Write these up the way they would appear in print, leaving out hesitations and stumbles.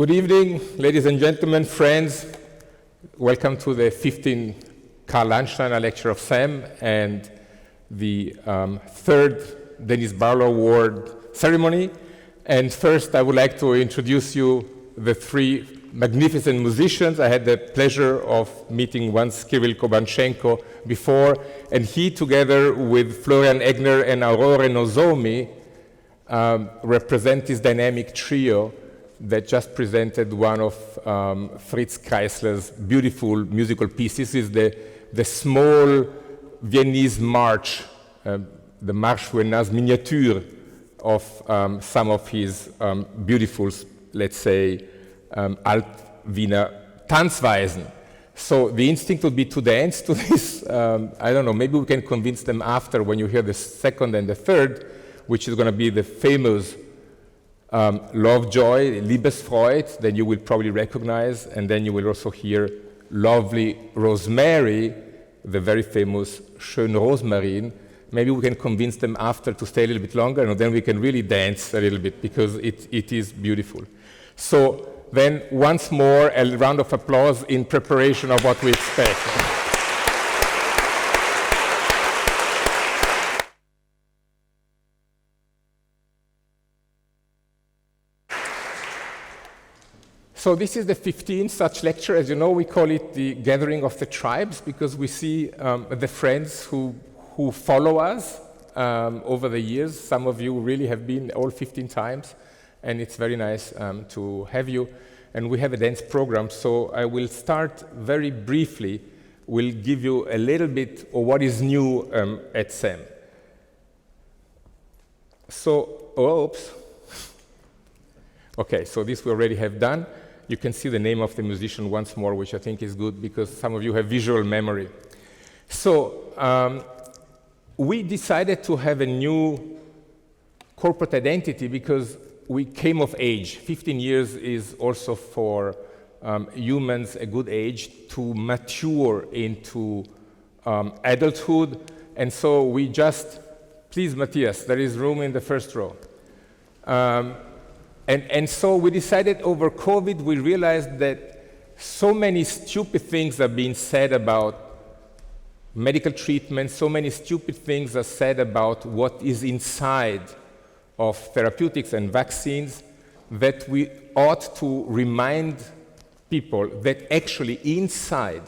Good evening, ladies and gentlemen, friends. Welcome to the 15th Karl Landsteiner Lecture of CeMM and the third Dennis Barlow Award ceremony. And first, I would like to introduce you the three magnificent musicians. I had the pleasure of meeting once Kirill Kobanchenko before, and he, together with Florian Egner and Aurore Nozomi, represent this dynamic trio that just presented one of Fritz Kreisler's beautiful musical pieces. This is the small Viennese march, the Marche Viennoise miniature of some of his beautiful, let's say, Alt-Wiener Tanzweisen. So the instinct would be to dance to this. I don't know, maybe we can convince them after when you hear the second and the third, which is going to be the famous Lovejoy, Liebesfreud, that you will probably recognize, and then you will also hear Lovely Rosemary, the very famous Schön Rosmarin. Maybe we can convince them after to stay a little bit longer, and then we can really dance a little bit, because it is beautiful. So then, once more, a round of applause in preparation of what we expect. So this is the 15th such lecture. As you know, we call it the Gathering of the Tribes, because we see the friends who follow us over the years. Some of you really have been all 15 times, and it's very nice to have you. And we have a dance program, so I will start very briefly. We'll give you a little bit of what is new at CeMM. So, oops. Okay, so this we already have done. You can see the name of the musician once more, which I think is good because some of you have visual memory. So we decided to have a new corporate identity because we came of age. 15 years is also for humans a good age to mature into adulthood. And so we just, please, Matthias, there is room in the first row. And so we decided over COVID, we realized that so many stupid things are being said about medical treatment, so many stupid things are said about what is inside of therapeutics and vaccines, that we ought to remind people that actually inside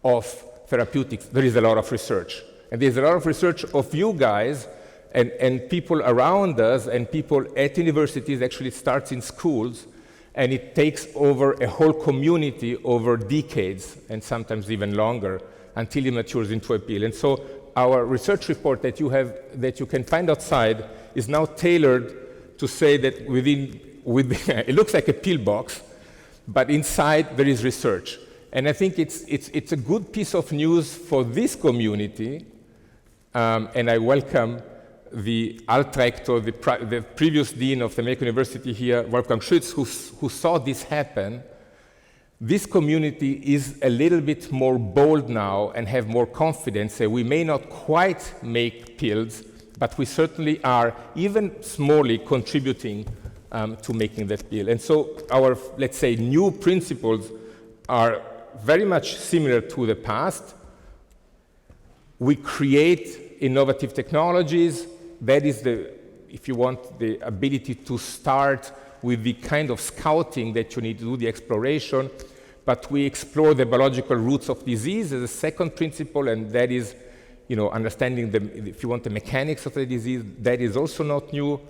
of therapeutics, there is a lot of research. And there's a lot of research of you guys and people around us, and people at universities. Actually starts in schools, and it takes over a whole community over decades, and sometimes even longer, until it matures into a pill. And so our research report that you can find outside is now tailored to say that within it looks like a pill box, but inside there is research. And I think it's a good piece of news for this community, and I welcome the Altrektor, the previous dean of the American University here, Wolfgang Schütz, who saw this happen. This community is a little bit more bold now and have more confidence. So we may not quite make pills, but we certainly are, even smallly, contributing to making that pill. And so our, let's say, new principles are very much similar to the past. We create innovative technologies. That is if you want, the ability to start with the kind of scouting that you need to do, the exploration. But we explore the biological roots of disease as a second principle, and that is, understanding if you want, the mechanics of the disease. That is also not new.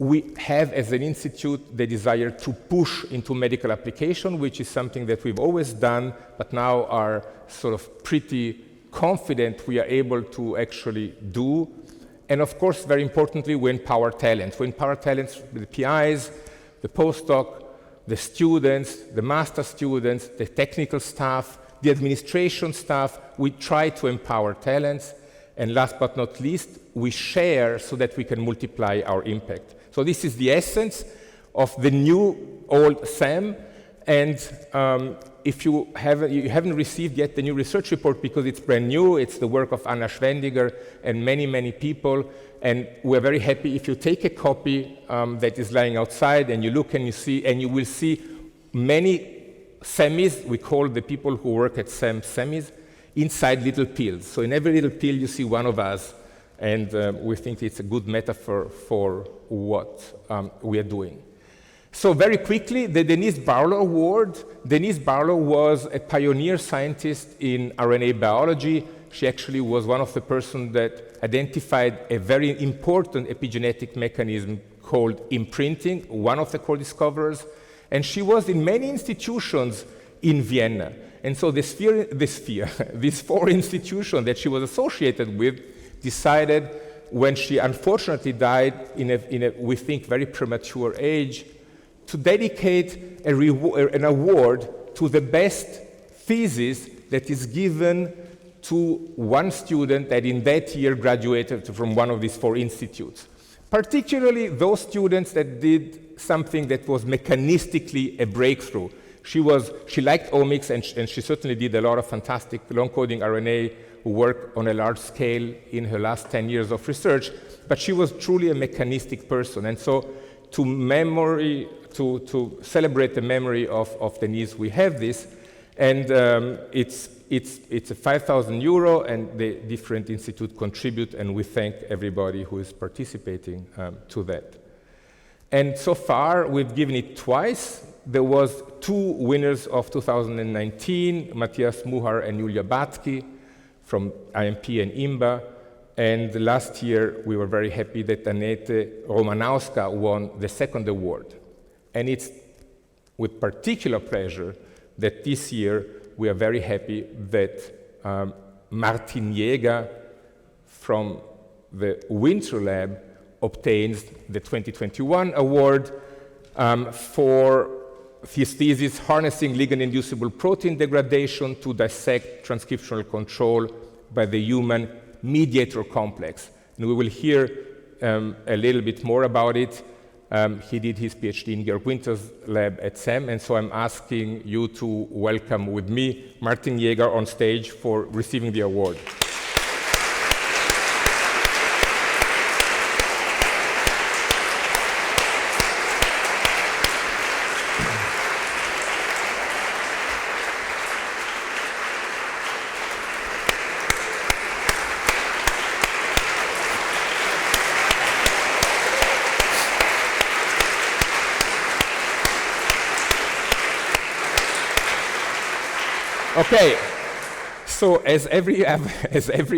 We have, as an institute, the desire to push into medical application, which is something that we've always done, but now are sort of pretty confident we are able to actually do. And of course, very importantly, we empower talent. We empower talents, the PIs, the postdoc, the students, the master students, the technical staff, the administration staff. We try to empower talents. And last but not least, we share so that we can multiply our impact. So this is the essence of the new old CeMM. And if you haven't received yet the new research report because it's brand new, it's the work of Anna Schwendiger and many, many people. And we're very happy if you take a copy that is lying outside and you look and you see, and you will see many semis, we call the people who work at CeMM semis, inside little pills. So in every little pill you see one of us, and we think it's a good metaphor for what we are doing. So very quickly, the Denise Barlow Award. Denise Barlow was a pioneer scientist in RNA biology. She actually was one of the persons that identified a very important epigenetic mechanism called imprinting, one of the co-discoverers. And she was in many institutions in Vienna. And so these four institutions that she was associated with decided, when she unfortunately died in a we think, very premature age, to dedicate an award to the best thesis that is given to one student that in that year graduated from one of these four institutes. Particularly those students that did something that was mechanistically a breakthrough. She liked omics, and she certainly did a lot of fantastic long-coding RNA work on a large scale in her last 10 years of research, but she was truly a mechanistic person. And so to celebrate the memory of Denise, we have this, and it's a 5,000 euro, and the different institutes contribute, and we thank everybody who is participating to that. And so far, we've given it twice. There was 2 winners of 2019, Matthias Muhar and Julia Batki from IMP and IMBA. And last year, we were very happy that Anette Romanowska won the second award. And it's with particular pleasure that this year we are very happy that Martin Jäger from the Winter Lab obtains the 2021 award for his thesis, Harnessing Ligand-Inducible Protein Degradation to Dissect Transcriptional Control by the Human Mediator Complex. And we will hear a little bit more about it. He did his PhD in Georg Winter's lab at CeMM, and so I'm asking you to welcome with me Martin Jäger on stage for receiving the award. Okay, so as every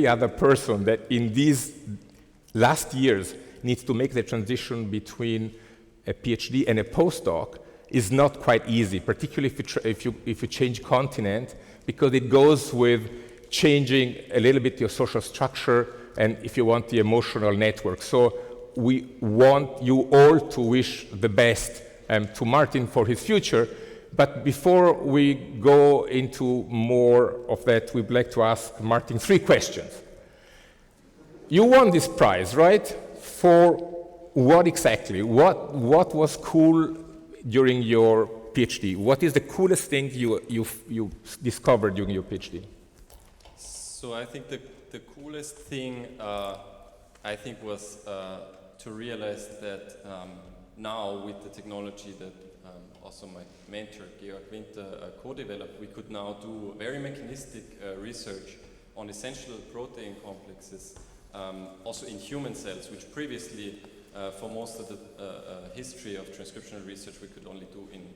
other person that in these last years needs to make the transition between a PhD and a postdoc is not quite easy, particularly if you change continent, because it goes with changing a little bit your social structure and, if you want, the emotional network. So we want you all to wish the best to Martin for his future. But before we go into more of that, we'd like to ask Martin 3 questions. You won this prize, right? For what exactly? What was cool during your PhD? What is the coolest thing you discovered during your PhD? So I think the coolest thing was to realize that now with the technology that also my mentor, Georg Winter, co-developed, we could now do very mechanistic research on essential protein complexes, also in human cells, which previously, for most of the history of transcriptional research, we could only do in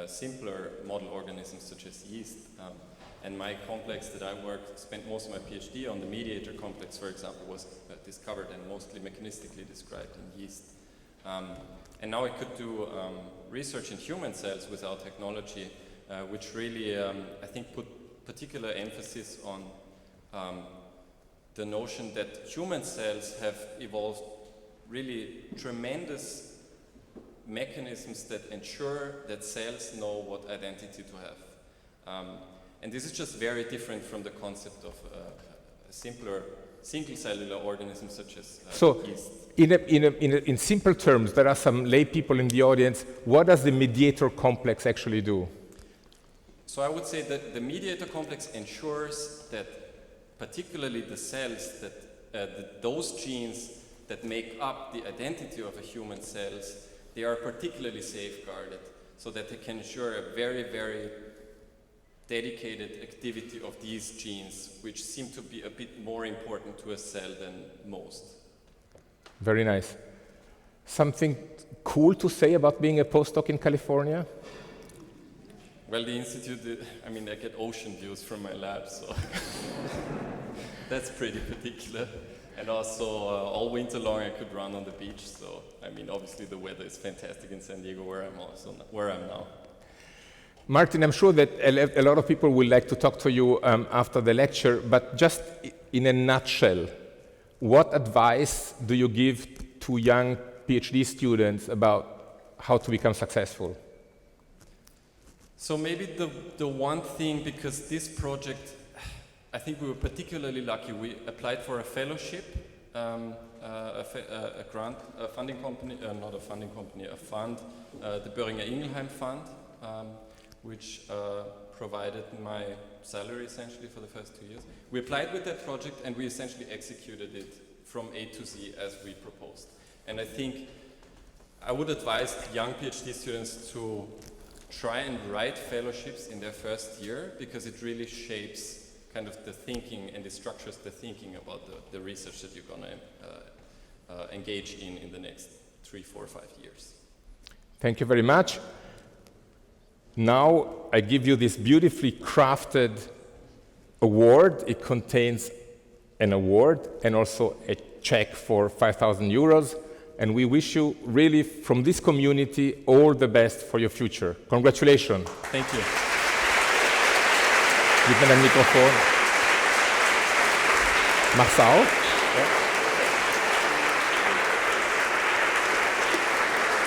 simpler model organisms such as yeast. And my complex that I spent most of my PhD on, the mediator complex, for example, was discovered and mostly mechanistically described in yeast. And now I could do research in human cells with our technology, which really, I think, put particular emphasis on the notion that human cells have evolved really tremendous mechanisms that ensure that cells know what identity to have. And this is just very different from the concept of a simpler single-cellular organism such as yeast. In simple terms, there are some lay people in the audience. What does the mediator complex actually do? So I would say that the mediator complex ensures that particularly the cells, that those genes that make up the identity of a human cells, they are particularly safeguarded. so that they can ensure a very, very dedicated activity of these genes, which seem to be a bit more important to a cell than most. Very nice. Something cool to say about being a postdoc in California? Well, the institute, I mean, I get ocean views from my lab, so that's pretty particular. And also, all winter long, I could run on the beach. So, I mean, obviously, the weather is fantastic in San Diego, where I'm now. Martin, I'm sure that a lot of people will like to talk to you after the lecture, but just in a nutshell, what advice do you give to young PhD students about how to become successful? So maybe the one thing, because this project, I think we were particularly lucky. We applied for a fellowship, a grant, a funding company, not a funding company, a fund, the Boehringer Ingelheim Fund, which provided my salary essentially for the first 2 years. We applied with that project and we essentially executed it from A to Z as we proposed. And I think I would advise young PhD students to try and write fellowships in their first year, because it really shapes kind of the thinking and it structures the thinking about the research that you're going to engage in the next 3, 4, 5 years. Thank you very much. Now I give you this beautifully crafted award. It contains an award and also a check for 5,000 euros. And we wish you really, from this community, all the best for your future. Congratulations. Thank you. Gib mir dein Mikrofon. Mach's auf. Ja.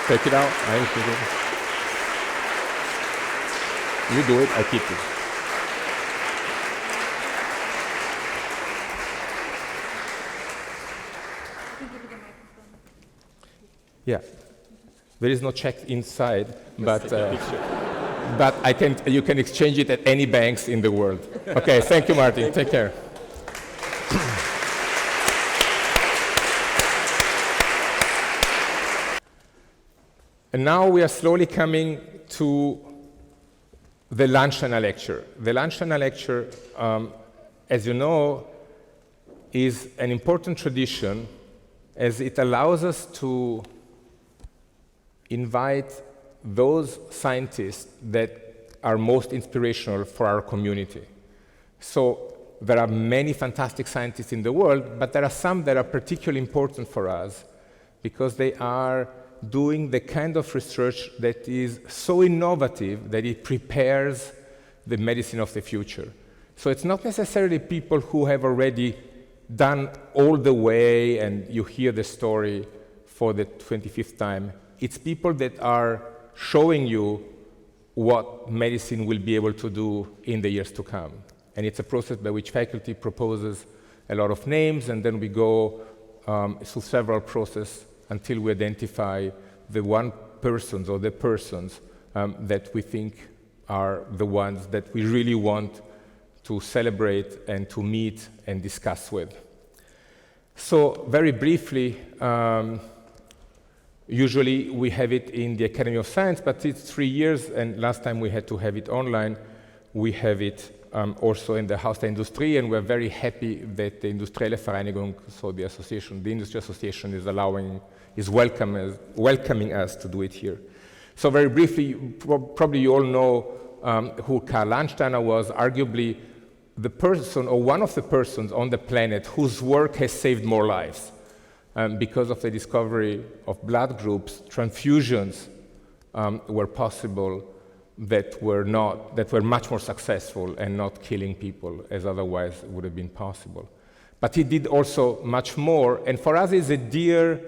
Take it out. You do it, I keep it. Yeah, there is no check inside, but you can exchange it at any banks in the world. Okay, thank you, Martin. Take care. And now we are slowly coming to the Landsteiner lecture. The Landsteiner lecture, as you know, is an important tradition, as it allows us to invite those scientists that are most inspirational for our community. So there are many fantastic scientists in the world, but there are some that are particularly important for us because they are doing the kind of research that is so innovative that it prepares the medicine of the future. So it's not necessarily people who have already done all the way and you hear the story for the 25th time. It's people that are showing you what medicine will be able to do in the years to come. And it's a process by which faculty proposes a lot of names, and then we go through several processes until we identify the one persons or the persons that we think are the ones that we really want to celebrate and to meet and discuss with. So very briefly, usually we have it in the Academy of Science, but it's 3 years, and last time we had to have it online. We have it also in the Haus der Industrie, and we're very happy that the Industrielle Vereinigung, so the association, the industry association, is welcoming us to do it here. So very briefly, probably you all know who Karl Landsteiner was, arguably the person or one of the persons on the planet whose work has saved more lives. Because of the discovery of blood groups, transfusions were possible that were much more successful and not killing people as otherwise would have been possible. But he did also much more, and for us he's a dear,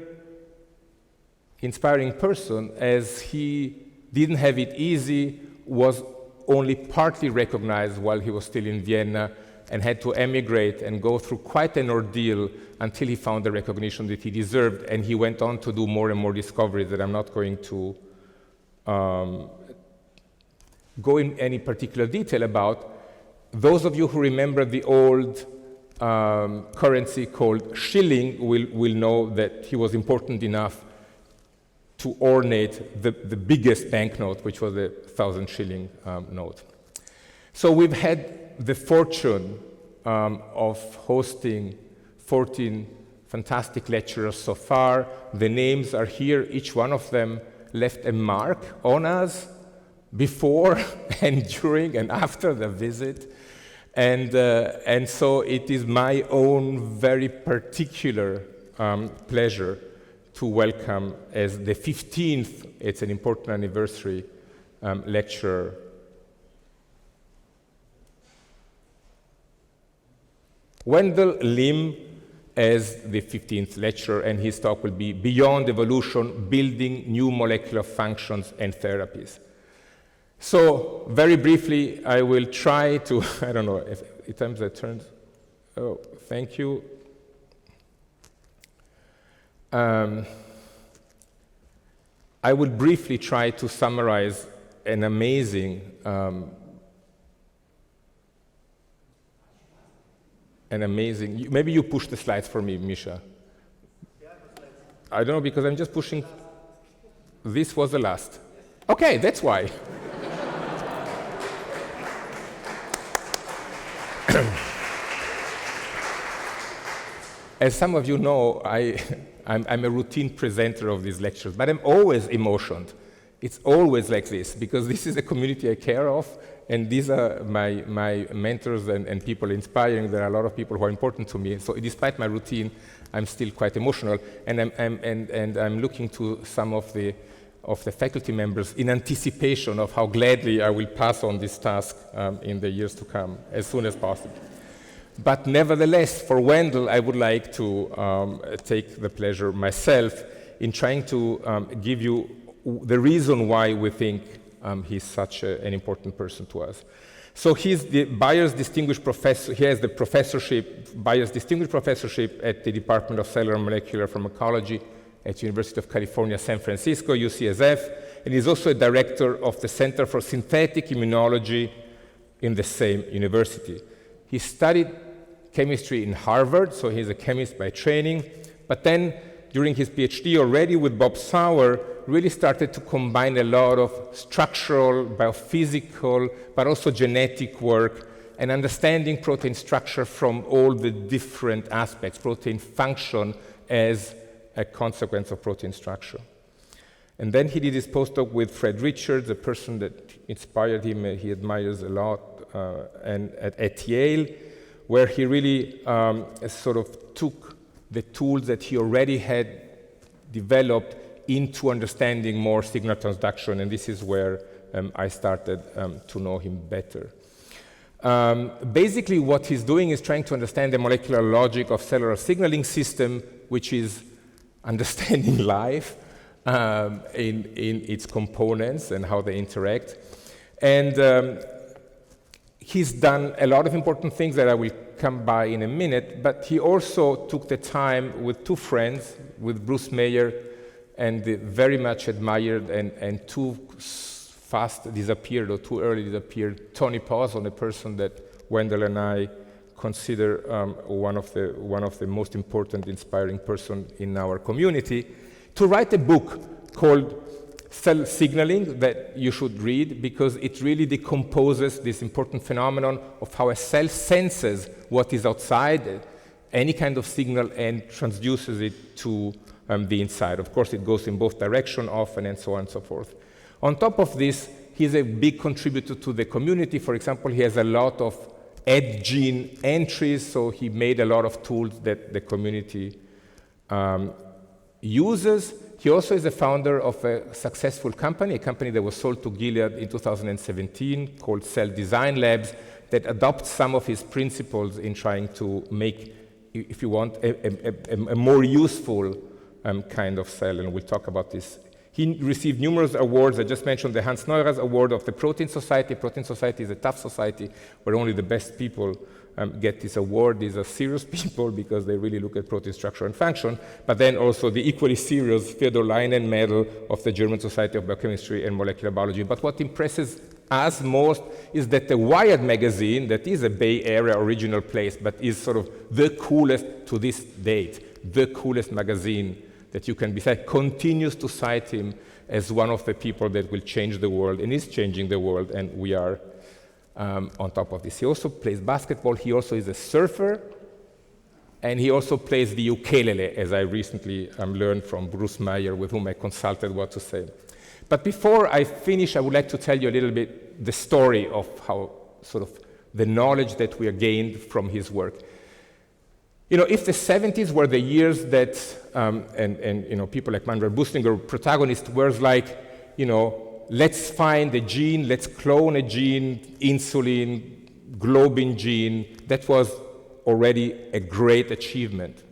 inspiring person, as he didn't have it easy, was only partly recognized while he was still in Vienna, and had to emigrate and go through quite an ordeal until he found the recognition that he deserved, and he went on to do more and more discoveries that I'm not going to go in any particular detail about. Those of you who remember the old currency called shilling will know that he was important enough to ornate the biggest banknote, which was a 1,000 shilling note. So we've had the fortune of hosting 14 fantastic lecturers so far. The names are here. Each one of them left a mark on us before and during and after the visit. And so it is my own very particular pleasure to welcome as the 15th, it's an important anniversary, lecturer, Wendell Lim as the 15th lecturer, and his talk will be Beyond Evolution, Building New Molecular Functions and Therapies. So very briefly, I will try to, I don't know if it times that turns, oh, thank you. I will briefly try to summarize an amazing, maybe you push the slides for me, Misha. I don't know, because I'm just pushing, this was the last. Okay, that's why. As some of you know, I'm a routine presenter of these lectures, but I'm always emotioned. It's always like this, because this is a community I care of, and these are my mentors and people inspiring. There are a lot of people who are important to me. So despite my routine, I'm still quite emotional, and I'm looking to some of the faculty members in anticipation of how gladly I will pass on this task in the years to come, as soon as possible. But nevertheless, for Wendell, I would like to take the pleasure myself in trying to give you the reason why we think he's such an important person to us. So he's the Byers Distinguished Professor. He has the professorship, Byers Distinguished Professorship at the Department of Cellular and Molecular Pharmacology at University of California, San Francisco, UCSF, and he's also a director of the Center for Synthetic Immunology in the same university. He studied chemistry in Harvard, so he's a chemist by training, but then during his PhD already with Bob Sauer, really started to combine a lot of structural, biophysical, but also genetic work and understanding protein structure from all the different aspects, protein function as a consequence of protein structure. And then he did his postdoc with Fred Richards, a person that inspired him, he admires a lot, and at Yale, where he really sort of took the tools that he already had developed into understanding more signal transduction, and this is where I started to know him better. Basically, what he's doing is trying to understand the molecular logic of cellular signaling system, which is understanding life in its components and how they interact. And he's done a lot of important things that I will come by in a minute, but he also took the time with two friends, with Bruce Mayer and the very much admired and too fast disappeared or too early disappeared Tony Poisson, a person that Wendell and I consider one of the most important, inspiring person in our community, to write a book called Cell Signaling that you should read, because it really decomposes this important phenomenon of how a cell senses what is outside, any kind of signal, and transduces it to the inside. Of course, it goes in both directions often, and so on and so forth. On top of this, he's a big contributor to the community. For example, he has a lot of gene entries, so he made a lot of tools that the community uses. He also is the founder of a successful company, a company that was sold to Gilead in 2017 called Cell Design Labs, that adopts some of his principles in trying to make, if you want, a more useful kind of cell, and we'll talk about this. He received numerous awards. I just mentioned the Hans Neurath Award of the Protein Society. Protein Society is a tough society where only the best people get this award. These are serious people because they really look at protein structure and function. But then also the equally serious Theodor Leinen Medal of the German Society of Biochemistry and Molecular Biology. But what impresses us most is that the Wired magazine, that is a Bay Area original place, but is sort of the coolest to this date, the coolest magazine that you can be cited, continues to cite him as one of the people that will change the world and is changing the world, and we are on top of this. He also plays basketball, he also is a surfer, and he also plays the ukulele, as I recently learned from Bruce Meyer, with whom I consulted what to say. But before I finish, I would like to tell you a little bit the story of how sort of the knowledge that we have gained from his work. You know, if the 70s were the years that, and you know, people like Manuel Bustinger, protagonist, were like, you know, let's find a gene, let's clone a gene, insulin, globin gene, that was already a great achievement.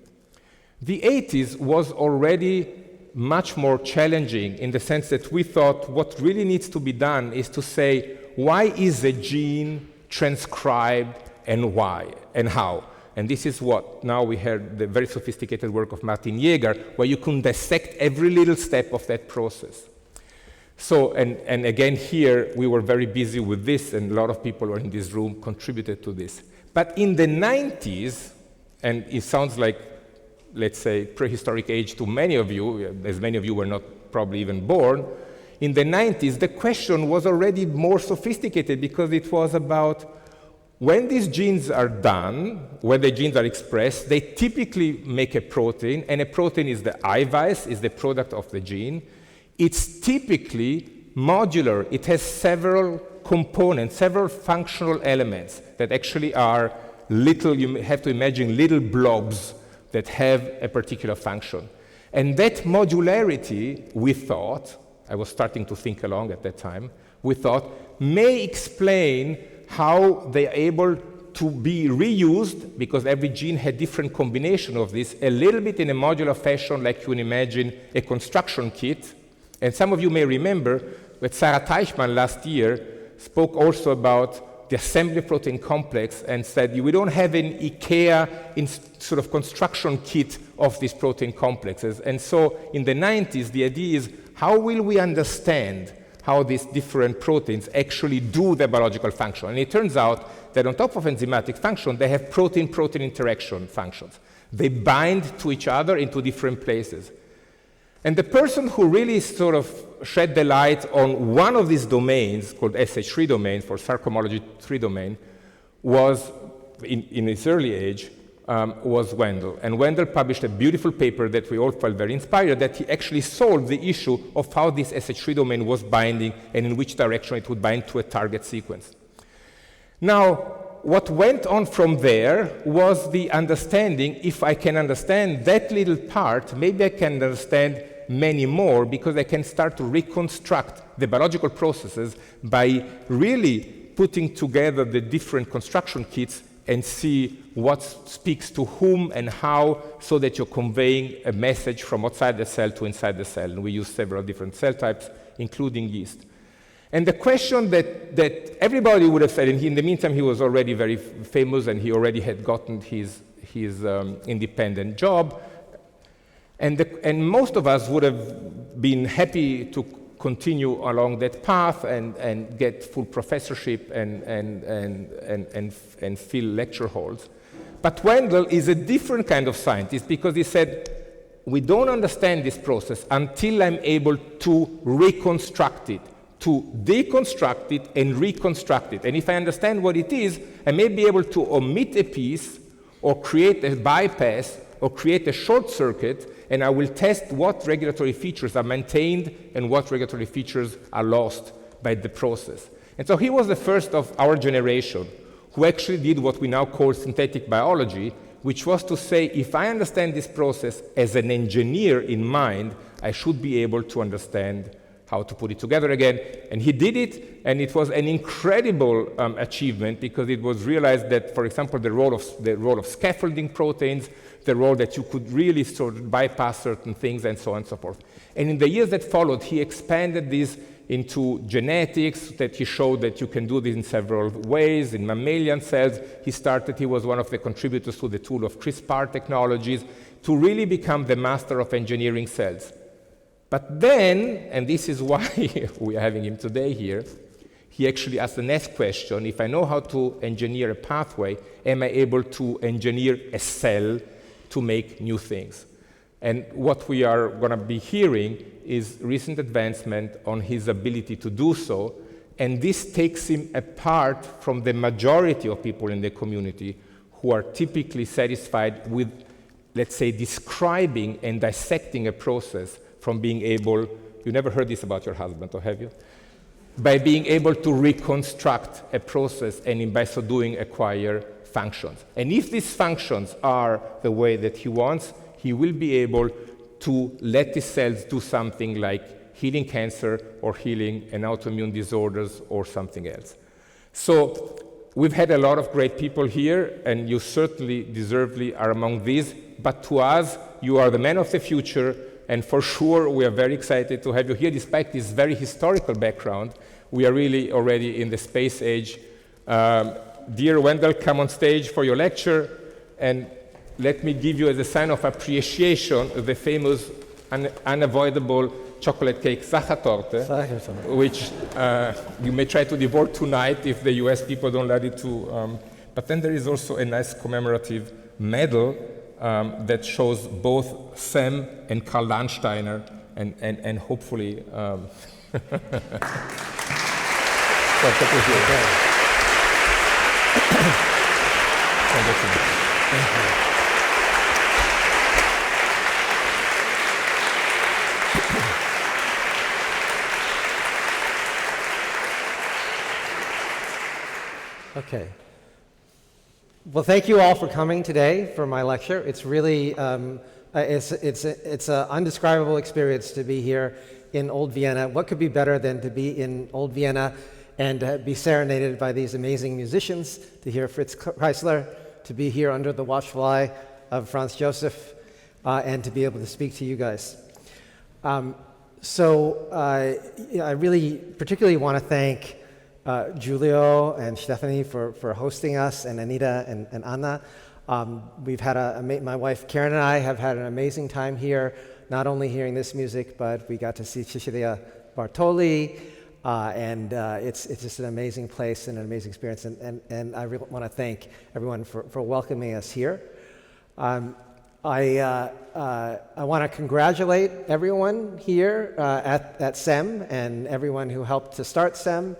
The 80s was already much more challenging in the sense that we thought what really needs to be done is to say, why is a gene transcribed and why and how? And this is what now we heard the very sophisticated work of Martin Jäger, where you can dissect every little step of that process. So, and again here, we were very busy with this, and a lot of people were in this room contributed to this. But in the 90s, and it sounds like, let's say, prehistoric age to many of you, as many of you were not probably even born, in the 90s, the question was already more sophisticated because it was about when these genes are done, when the genes are expressed, they typically make a protein, and a protein is the eiweiß, is the product of the gene. It's typically modular. It has several components, several functional elements that actually are little, you have to imagine little blobs that have a particular function. And that modularity, we thought, I was starting to think along at that time, we thought may explain how they are able to be reused, because every gene had different combination of this, a little bit in a modular fashion, like you can imagine a construction kit. And some of you may remember that Sarah Teichmann last year spoke also about the assembly protein complex and said we don't have an IKEA sort of construction kit of these protein complexes. And so in the 90s, the idea is how will we understand how these different proteins actually do their biological function. And it turns out that on top of enzymatic function, they have protein-protein interaction functions. They bind to each other into different places. And the person who really sort of shed the light on one of these domains, called SH3 domain, for Pharmacology 3 domain, was, in its early age, was Wendell. And Wendell published a beautiful paper that we all felt very inspired, that he actually solved the issue of how this SH3 domain was binding and in which direction it would bind to a target sequence. Now, what went on from there was the understanding, if I can understand that little part, maybe I can understand many more, because I can start to reconstruct the biological processes by really putting together the different construction kits and see what speaks to whom and how, so that you're conveying a message from outside the cell to inside the cell. And we use several different cell types, including yeast. And the question that everybody would have said, and in the meantime he was already very famous and he already had gotten his independent job, and most of us would have been happy to continue along that path and get full professorship and fill lecture halls. But Wendell is a different kind of scientist, because he said, we don't understand this process until I'm able to reconstruct it, to deconstruct it and reconstruct it. And if I understand what it is, I may be able to omit a piece or create a bypass or create a short circuit, and I will test what regulatory features are maintained and what regulatory features are lost by the process. And so he was the first of our generation who actually did what we now call synthetic biology, which was to say, if I understand this process as an engineer in mind, I should be able to understand how to put it together again. And he did it, and it was an incredible achievement, because it was realized that, for example, the role of scaffolding proteins, the role that you could really sort of bypass certain things, and so on and so forth. And in the years that followed, he expanded this into genetics, that he showed that you can do this in several ways. In mammalian cells, he was one of the contributors to the tool of CRISPR technologies, to really become the master of engineering cells. But then, and this is why we are having him today here, he actually asked the next question: if I know how to engineer a pathway, am I able to engineer a cell to make new things? And what we are going to be hearing is recent advancement on his ability to do so. And this takes him apart from the majority of people in the community who are typically satisfied with, let's say, describing and dissecting a process from being able, you never heard this about your husband, or have you? By being able to reconstruct a process and by so doing acquire functions. And if these functions are the way that he wants, he will be able to let the cells do something like healing cancer or healing an autoimmune disorders or something else. So we've had a lot of great people here, and you certainly deservedly are among these, but to us, you are the men of the future, and for sure, we are very excited to have you here, despite this very historical background. We are really already in the space age. Dear Wendell, come on stage for your lecture, and let me give you as a sign of appreciation the famous unavoidable chocolate cake Sachertorte, which you may try to devour tonight if the US people don't let it to. But then there is also a nice commemorative medal that shows both CeMM and Karl Landsteiner, and hopefully. Okay. Well, thank you all for coming today for my lecture. It's really it's an undescribable experience to be here in Old Vienna. What could be better than to be in Old Vienna and be serenaded by these amazing musicians, to hear Fritz Kreisler, to be here under the watchful eye of Franz Joseph, and to be able to speak to you guys. I really particularly want to thank Giulio and Stephanie for hosting us, and Anita and Anna. We've had my wife Karen and I have had an amazing time here, not only hearing this music, but we got to see Cecilia Bartoli, and it's just an amazing place and an amazing experience, and I really want to thank everyone for welcoming us here. I want to congratulate everyone here at CeMM and everyone who helped to start CeMM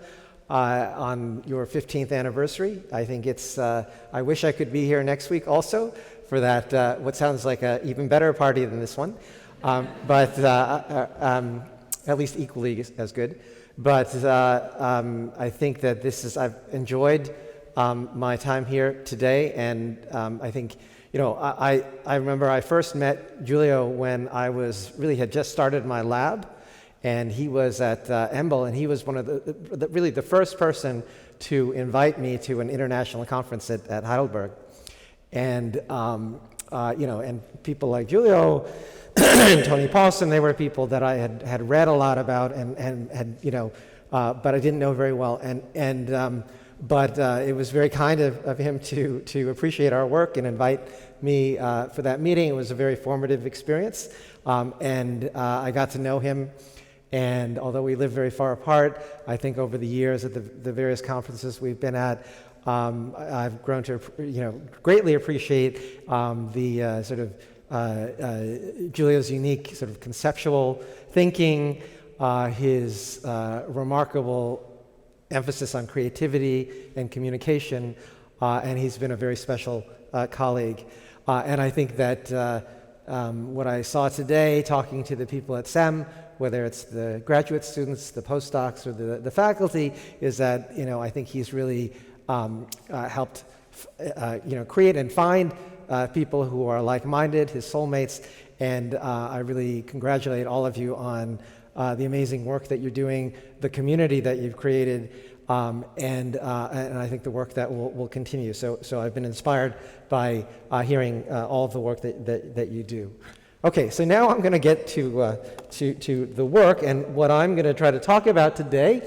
on your 15th anniversary. I think it's, I wish I could be here next week also for that, what sounds like an even better party than this one, but at least equally as good. But I think that I've enjoyed my time here today, and I think, I remember I first met Giulio when I had just started my lab, and he was at EMBL, and he was one of really the first person to invite me to an international conference at Heidelberg. And and people like Giulio and Tony Paulson, they were people that I had read a lot about and had but I didn't know very well. But it was very kind of him to appreciate our work and invite me for that meeting. It was a very formative experience, and I got to know him. And although we live very far apart, I think over the years at the various conferences we've been at, I've grown to greatly appreciate the sort of Giulio's unique sort of conceptual thinking, his remarkable emphasis on creativity and communication, and he's been a very special colleague. And I think that what I saw today, talking to the people at CeMM, whether it's the graduate students, the postdocs, or the faculty, is that I think he's really helped create and find people who are like-minded, his soulmates, and I really congratulate all of you on the amazing work that you're doing, the community that you've created, and I think the work that will continue. So I've been inspired by hearing all of the work that you do. Okay, so now I'm going to get to the work, and what I'm going to try to talk about today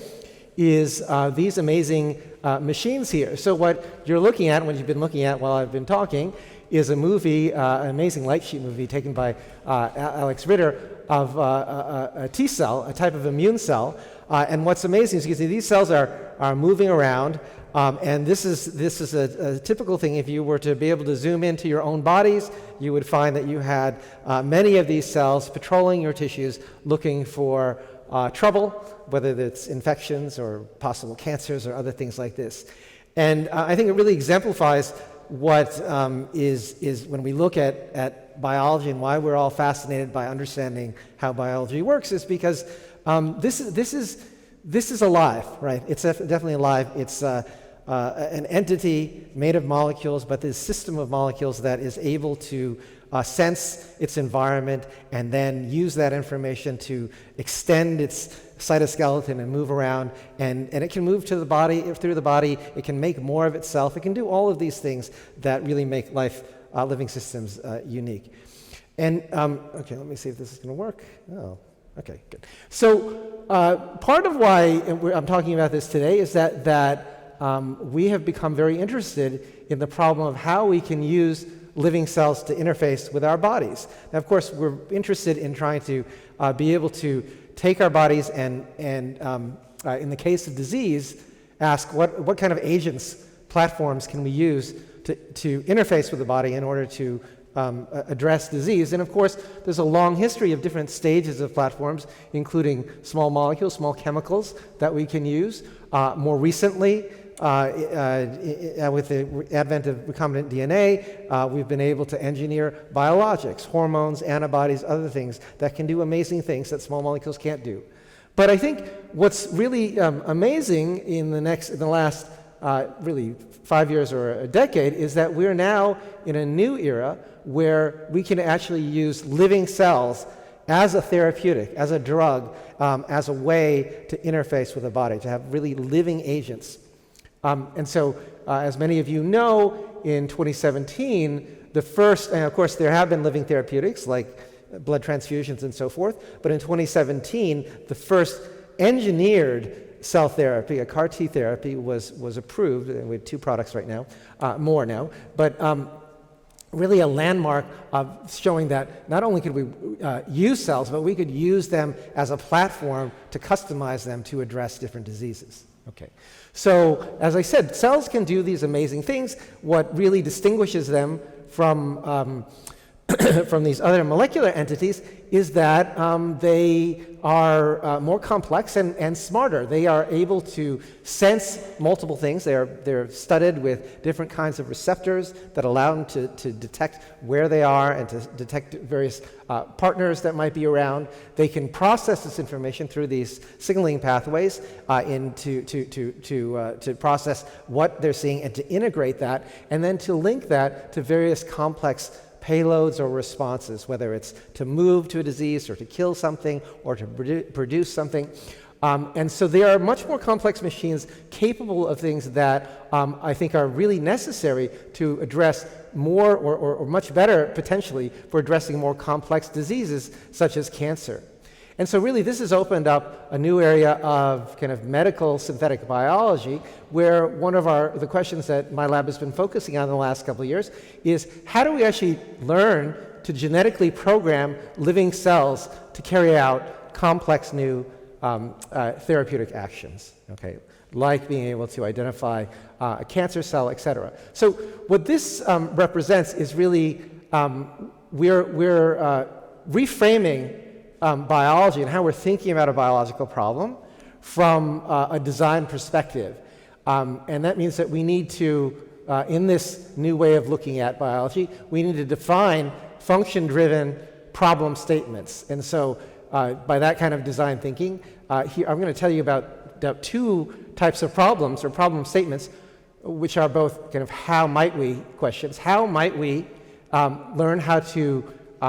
is these amazing machines here. So what you're looking at, what you've been looking at while I've been talking, is a movie, an amazing light sheet movie taken by Alex Ritter of a T cell, a type of immune cell. And what's amazing is you can see these cells are moving around, And this is a typical thing. If you were to be able to zoom into your own bodies, you would find that you had many of these cells patrolling your tissues looking for trouble, whether it's infections or possible cancers or other things like this. And I think it really exemplifies what is when we look at biology and why we're all fascinated by understanding how biology works, is because this is alive, right? It's definitely alive. It's an entity made of molecules, but this system of molecules that is able to sense its environment and then use that information to extend its cytoskeleton and move around, and it can move to the body, through the body, it can make more of itself, it can do all of these things that really make living systems unique. And, okay, let me see if this is going to work. Oh, okay, good. So part of why I'm talking about this today is that we have become very interested in the problem of how we can use living cells to interface with our bodies. Now, of course, we're interested in trying to be able to take our bodies and in the case of disease, ask what kind of agents, platforms can we use to interface with the body in order to address disease. And of course, there's a long history of different stages of platforms, including small molecules, small chemicals that we can use. More recently, with the advent of recombinant DNA, we've been able to engineer biologics, hormones, antibodies, other things that can do amazing things that small molecules can't do. But I think what's really amazing in the last really 5 years or a decade is that we're now in a new era where we can actually use living cells as a therapeutic, as a drug, as a way to interface with the body, to have really living agents. And so, as many of you know, in 2017, the first, and of course there have been living therapeutics like blood transfusions and so forth, but in 2017, the first engineered cell therapy, a CAR T therapy, was approved, and we have 2 products right now, more now, but really a landmark of showing that not only could we use cells, but we could use them as a platform to customize them to address different diseases. Okay. So, as I said, cells can do these amazing things. What really distinguishes them from from these other molecular entities is that they are more complex and smarter. They are able to sense multiple things. They're studded with different kinds of receptors that allow them to detect where they are and to detect various partners that might be around. They can process this information through these signaling pathways to process what they're seeing and to integrate that, and then to link that to various complex payloads or responses, whether it's to move to a disease or to kill something or to produce something. And so they are much more complex machines capable of things that I think are really necessary to address more or much better potentially for addressing more complex diseases such as cancer. And so really this has opened up a new area of kind of medical synthetic biology, where one of the questions that my lab has been focusing on in the last couple of years is how do we actually learn to genetically program living cells to carry out complex new therapeutic actions, okay, like being able to identify a cancer cell, etc. So what this represents is really we're reframing biology and how we're thinking about a biological problem from a design perspective. And that means that we need to, in this new way of looking at biology, we need to define function-driven problem statements. And so by that kind of design thinking, here I'm going to tell you about 2 types of problems or problem statements, which are both kind of how might we questions. How might we learn how to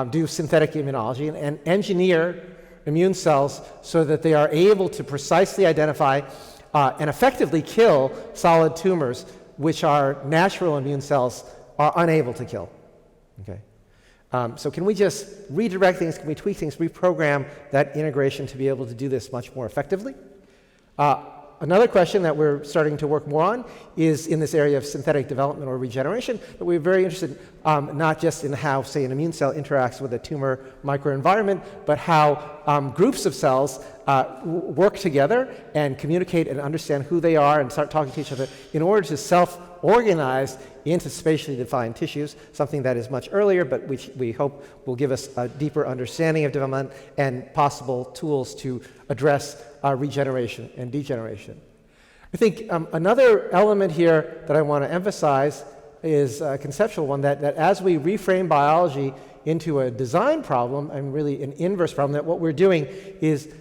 do synthetic immunology and engineer immune cells so that they are able to precisely identify and effectively kill solid tumors, which our natural immune cells are unable to kill. Okay. So can we just redirect things, can we tweak things, reprogram that integration to be able to do this much more effectively? Another question that we're starting to work more on is in this area of synthetic development or regeneration, but we're very interested not just in how, say, an immune cell interacts with a tumor microenvironment, but how groups of cells work together and communicate and understand who they are and start talking to each other in order to self-organize into spatially defined tissues, something that is much earlier, but which we hope will give us a deeper understanding of development and possible tools to address regeneration and degeneration. I think another element here that I want to emphasize is a conceptual one, that as we reframe biology into a design problem, and really an inverse problem, that what we're doing is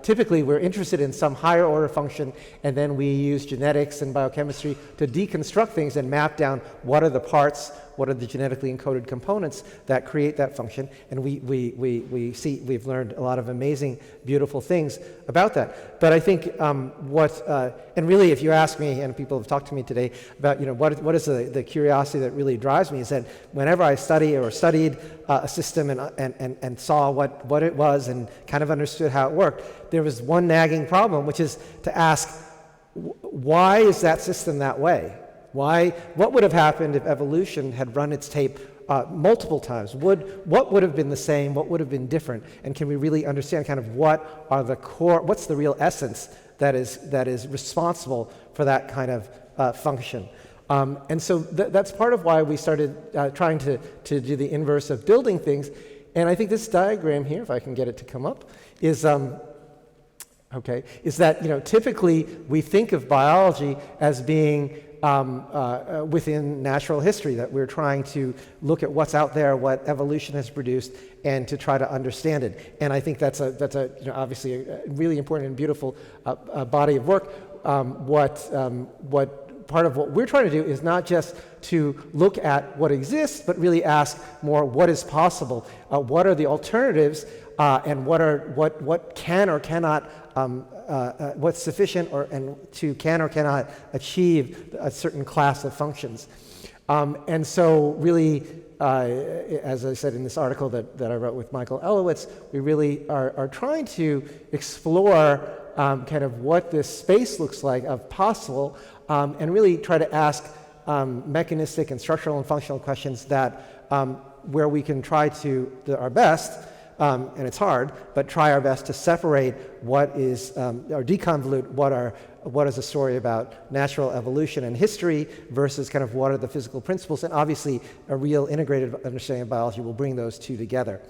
typically we're interested in some higher order function, and then we use genetics and biochemistry to deconstruct things and map down what are the parts, what are the genetically encoded components that create that function. And we've learned a lot of amazing, beautiful things about that. But I think and really if you ask me, and people have talked to me today about, what is the curiosity that really drives me, is that whenever I studied a system and saw what it was and kind of understood how it worked, there was one nagging problem, which is to ask, why is that system that way? What would have happened if evolution had run its tape multiple times? What would have been the same? What would have been different? And can we really understand kind of what's the real essence that is responsible for that kind of function? And so that's part of why we started trying to do the inverse of building things. And I think this diagram here, if I can get it to come up, is that typically we think of biology as being within natural history, that we're trying to look at what's out there, what evolution has produced, and to try to understand it. And I think that's obviously a really important and beautiful body of work. What part of what we're trying to do is not just to look at what exists, but really ask more what is possible, what are the alternatives, and what can or cannot, what's sufficient to can or cannot achieve a certain class of functions. And so really, as I said in this article that I wrote with Michael Elowitz, we really are trying to explore kind of what this space looks like of possible, and really try to ask mechanistic and structural and functional questions that where we can try to do our best, and it's hard, but try our best to separate what is, or deconvolute what is a story about natural evolution and history versus kind of what are the physical principles. And obviously, a real integrated understanding of biology will bring those two together.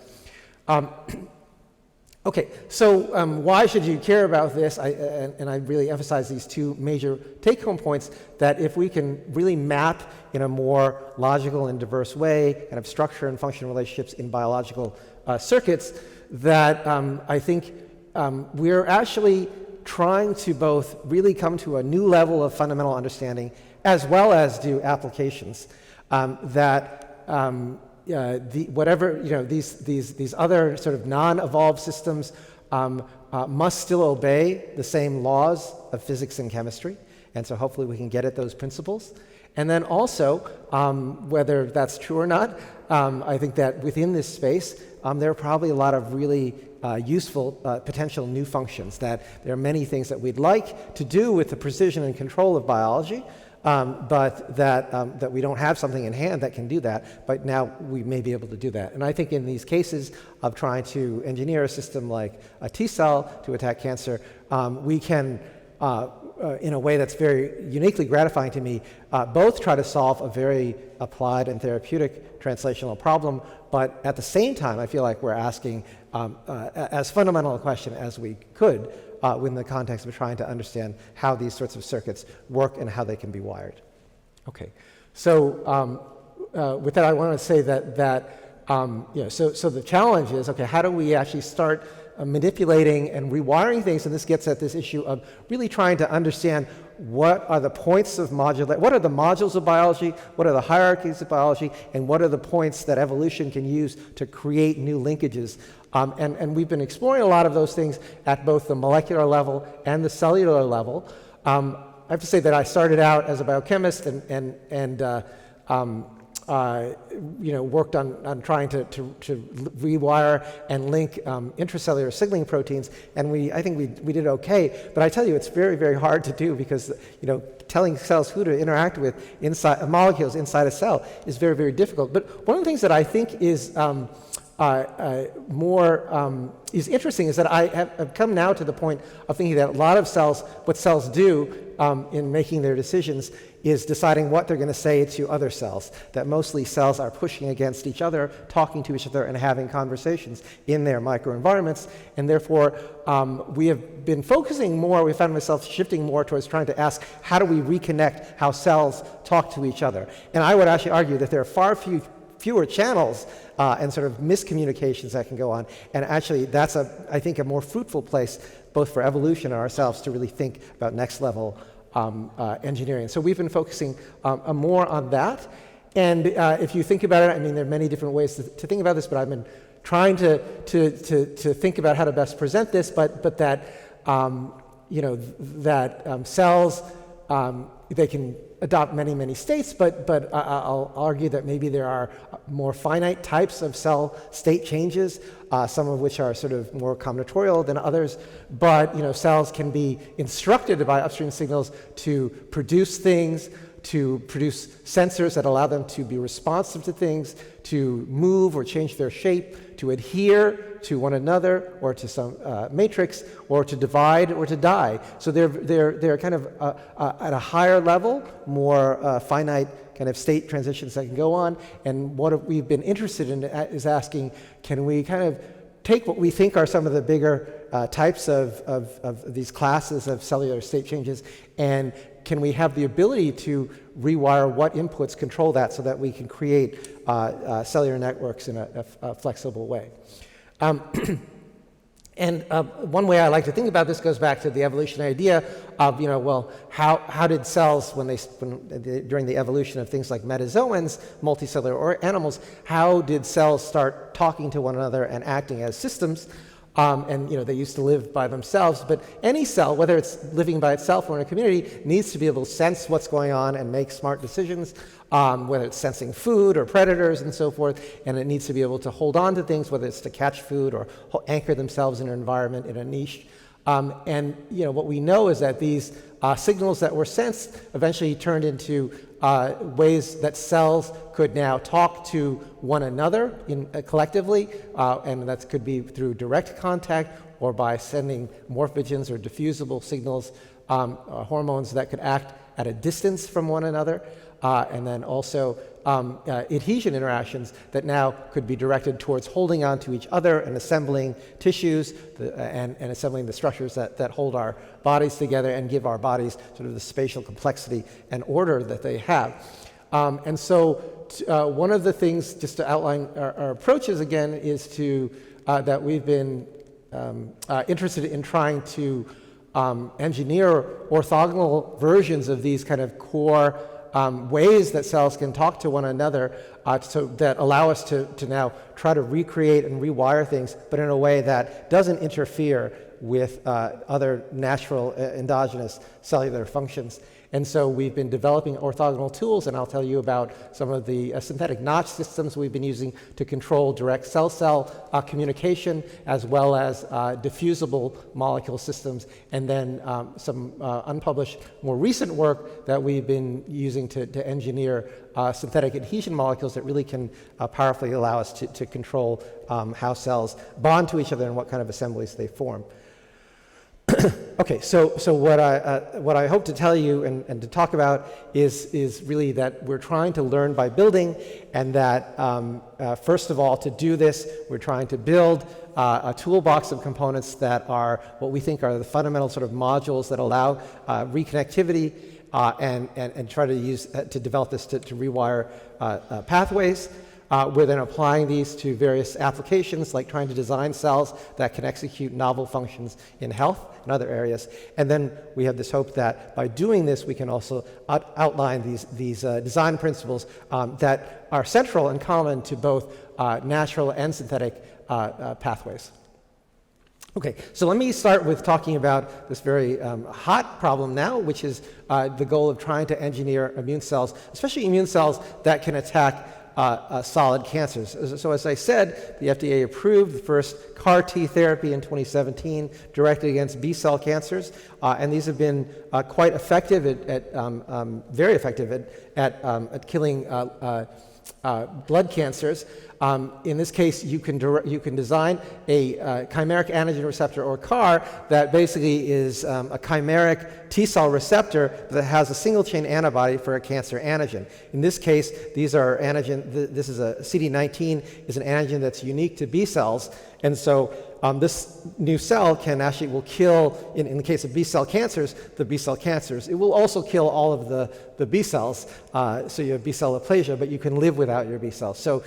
Okay, so why should you care about this? And I really emphasize these two major take-home points, that if we can really map in a more logical and diverse way kind of structure and function relationships in biological circuits, that I think we're actually trying to both really come to a new level of fundamental understanding as well as do applications these other sort of non-evolved systems must still obey the same laws of physics and chemistry, and so hopefully we can get at those principles. And then also, whether that's true or not, I think that within this space, there are probably a lot of really useful potential new functions, that there are many things that we'd like to do with the precision and control of biology, but that we don't have something in hand that can do that, but now we may be able to do that. And I think in these cases of trying to engineer a system like a T cell to attack cancer, we can, in a way that's very uniquely gratifying to me, both try to solve a very applied and therapeutic translational problem, but at the same time, I feel like we're asking as fundamental a question as we could within the context of trying to understand how these sorts of circuits work and how they can be wired. Okay, so with that, I want to say so the challenge is, okay, how do we actually start manipulating and rewiring things? And this gets at this issue of really trying to understand what are the points of modulate, what are the modules of biology, what are the hierarchies of biology, and what are the points that evolution can use to create new linkages. And we've been exploring a lot of those things at both the molecular level and the cellular level. I have to say that I started out as a biochemist and worked on trying to rewire and link intracellular signaling proteins, and I think we did okay. But I tell you, it's very, very hard to do because telling cells who to interact with inside molecules inside a cell is very, very difficult. But one of the things that I think is is interesting is that I have come now to the point of thinking that a lot of cells, what cells do in making their decisions is deciding what they're going to say to other cells, that mostly cells are pushing against each other, talking to each other, and having conversations in their microenvironments. And therefore, we have been focusing more, we found ourselves shifting more towards trying to ask, how do we reconnect how cells talk to each other? And I would actually argue that there are far fewer channels and sort of miscommunications that can go on. And actually, that's, I think, a more fruitful place, both for evolution and ourselves, to really think about next level engineering. So we've been focusing more on that. And if you think about it, I mean, there are many different ways to think about this, but I've been trying to think about how to best present this, but that, cells, they can adopt many, many states, but I'll argue that maybe there are more finite types of cell state changes, some of which are sort of more combinatorial than others. But cells can be instructed by upstream signals to produce things, to produce sensors that allow them to be responsive to things, to move or change their shape, to adhere to one another or to some matrix, or to divide or to die. So they're kind of at a higher level, more finite kind of state transitions that can go on. And what we've been interested in is asking, can we kind of take what we think are some of the bigger types of these classes of cellular state changes, and can we have the ability to rewire what inputs control that so that we can create cellular networks in a flexible way? And one way I like to think about this goes back to the evolutionary idea of, how did cells, during the evolution of things like metazoans, multicellular animals, how did cells start talking to one another and acting as systems? They used to live by themselves, but any cell, whether it's living by itself or in a community, needs to be able to sense what's going on and make smart decisions, whether it's sensing food or predators and so forth, and it needs to be able to hold on to things, whether it's to catch food or anchor themselves in an environment, in a niche. What we know is that these signals that were sensed eventually turned into ways that cells could now talk to one another collectively, and that could be through direct contact or by sending morphogens or diffusible signals, hormones that could act at a distance from one another, and then also adhesion interactions that now could be directed towards holding on to each other and assembling tissues and assembling the structures that hold our bodies together and give our bodies sort of the spatial complexity and order that they have. One of the things, just to outline our approaches again, is that we've been interested in trying to engineer orthogonal versions of these kind of core ways that cells can talk to one another, so that allow us to now try to recreate and rewire things, but in a way that doesn't interfere with other natural endogenous cellular functions. And so we've been developing orthogonal tools, and I'll tell you about some of the synthetic notch systems we've been using to control direct cell-cell communication, as well as diffusible molecule systems, and then some unpublished, more recent work that we've been using to engineer synthetic adhesion molecules that really can powerfully allow us to control how cells bond to each other and what kind of assemblies they form. Okay, so what I hope to tell you and to talk about is really that we're trying to learn by building, and that first of all, to do this, we're trying to build a toolbox of components that are what we think are the fundamental sort of modules that allow reconnectivity, and try to use to develop this to rewire pathways. We're then applying these to various applications, like trying to design cells that can execute novel functions in health and other areas. And then we have this hope that by doing this, we can also outline these design principles that are central and common to both natural and synthetic pathways. Okay, so let me start with talking about this very hot problem now, which is the goal of trying to engineer immune cells, especially immune cells that can attack solid cancers. So as I said, the FDA approved the first CAR T therapy in 2017 directed against B-cell cancers, and these have been quite effective very effective at killing blood cancers. In this case, you can design a chimeric antigen receptor, or CAR, that basically is a chimeric T-cell receptor that has a single-chain antibody for a cancer antigen. In this case, these are this is a CD19 is an antigen that's unique to B cells, and so this new cell will kill, in the case of B-cell cancers, the B-cell cancers. It will also kill all of the B cells, so you have B-cell aplasia, but you can live without your B cells. So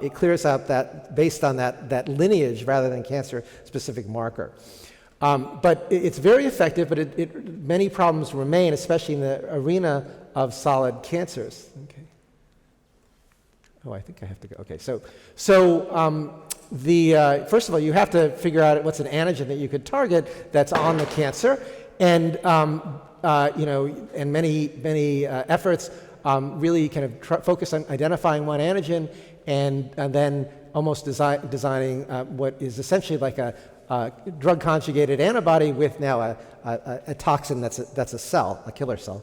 it clears out that, based on that lineage rather than cancer-specific marker. But it's very effective, but many problems remain, especially in the arena of solid cancers. Okay. Oh, I think I have to go. Okay, so first of all, you have to figure out what's an antigen that you could target that's on the cancer, and and many efforts really kind of focus on identifying one antigen, and then almost designing what is essentially like a drug conjugated antibody with now a toxin that's a cell, a killer cell.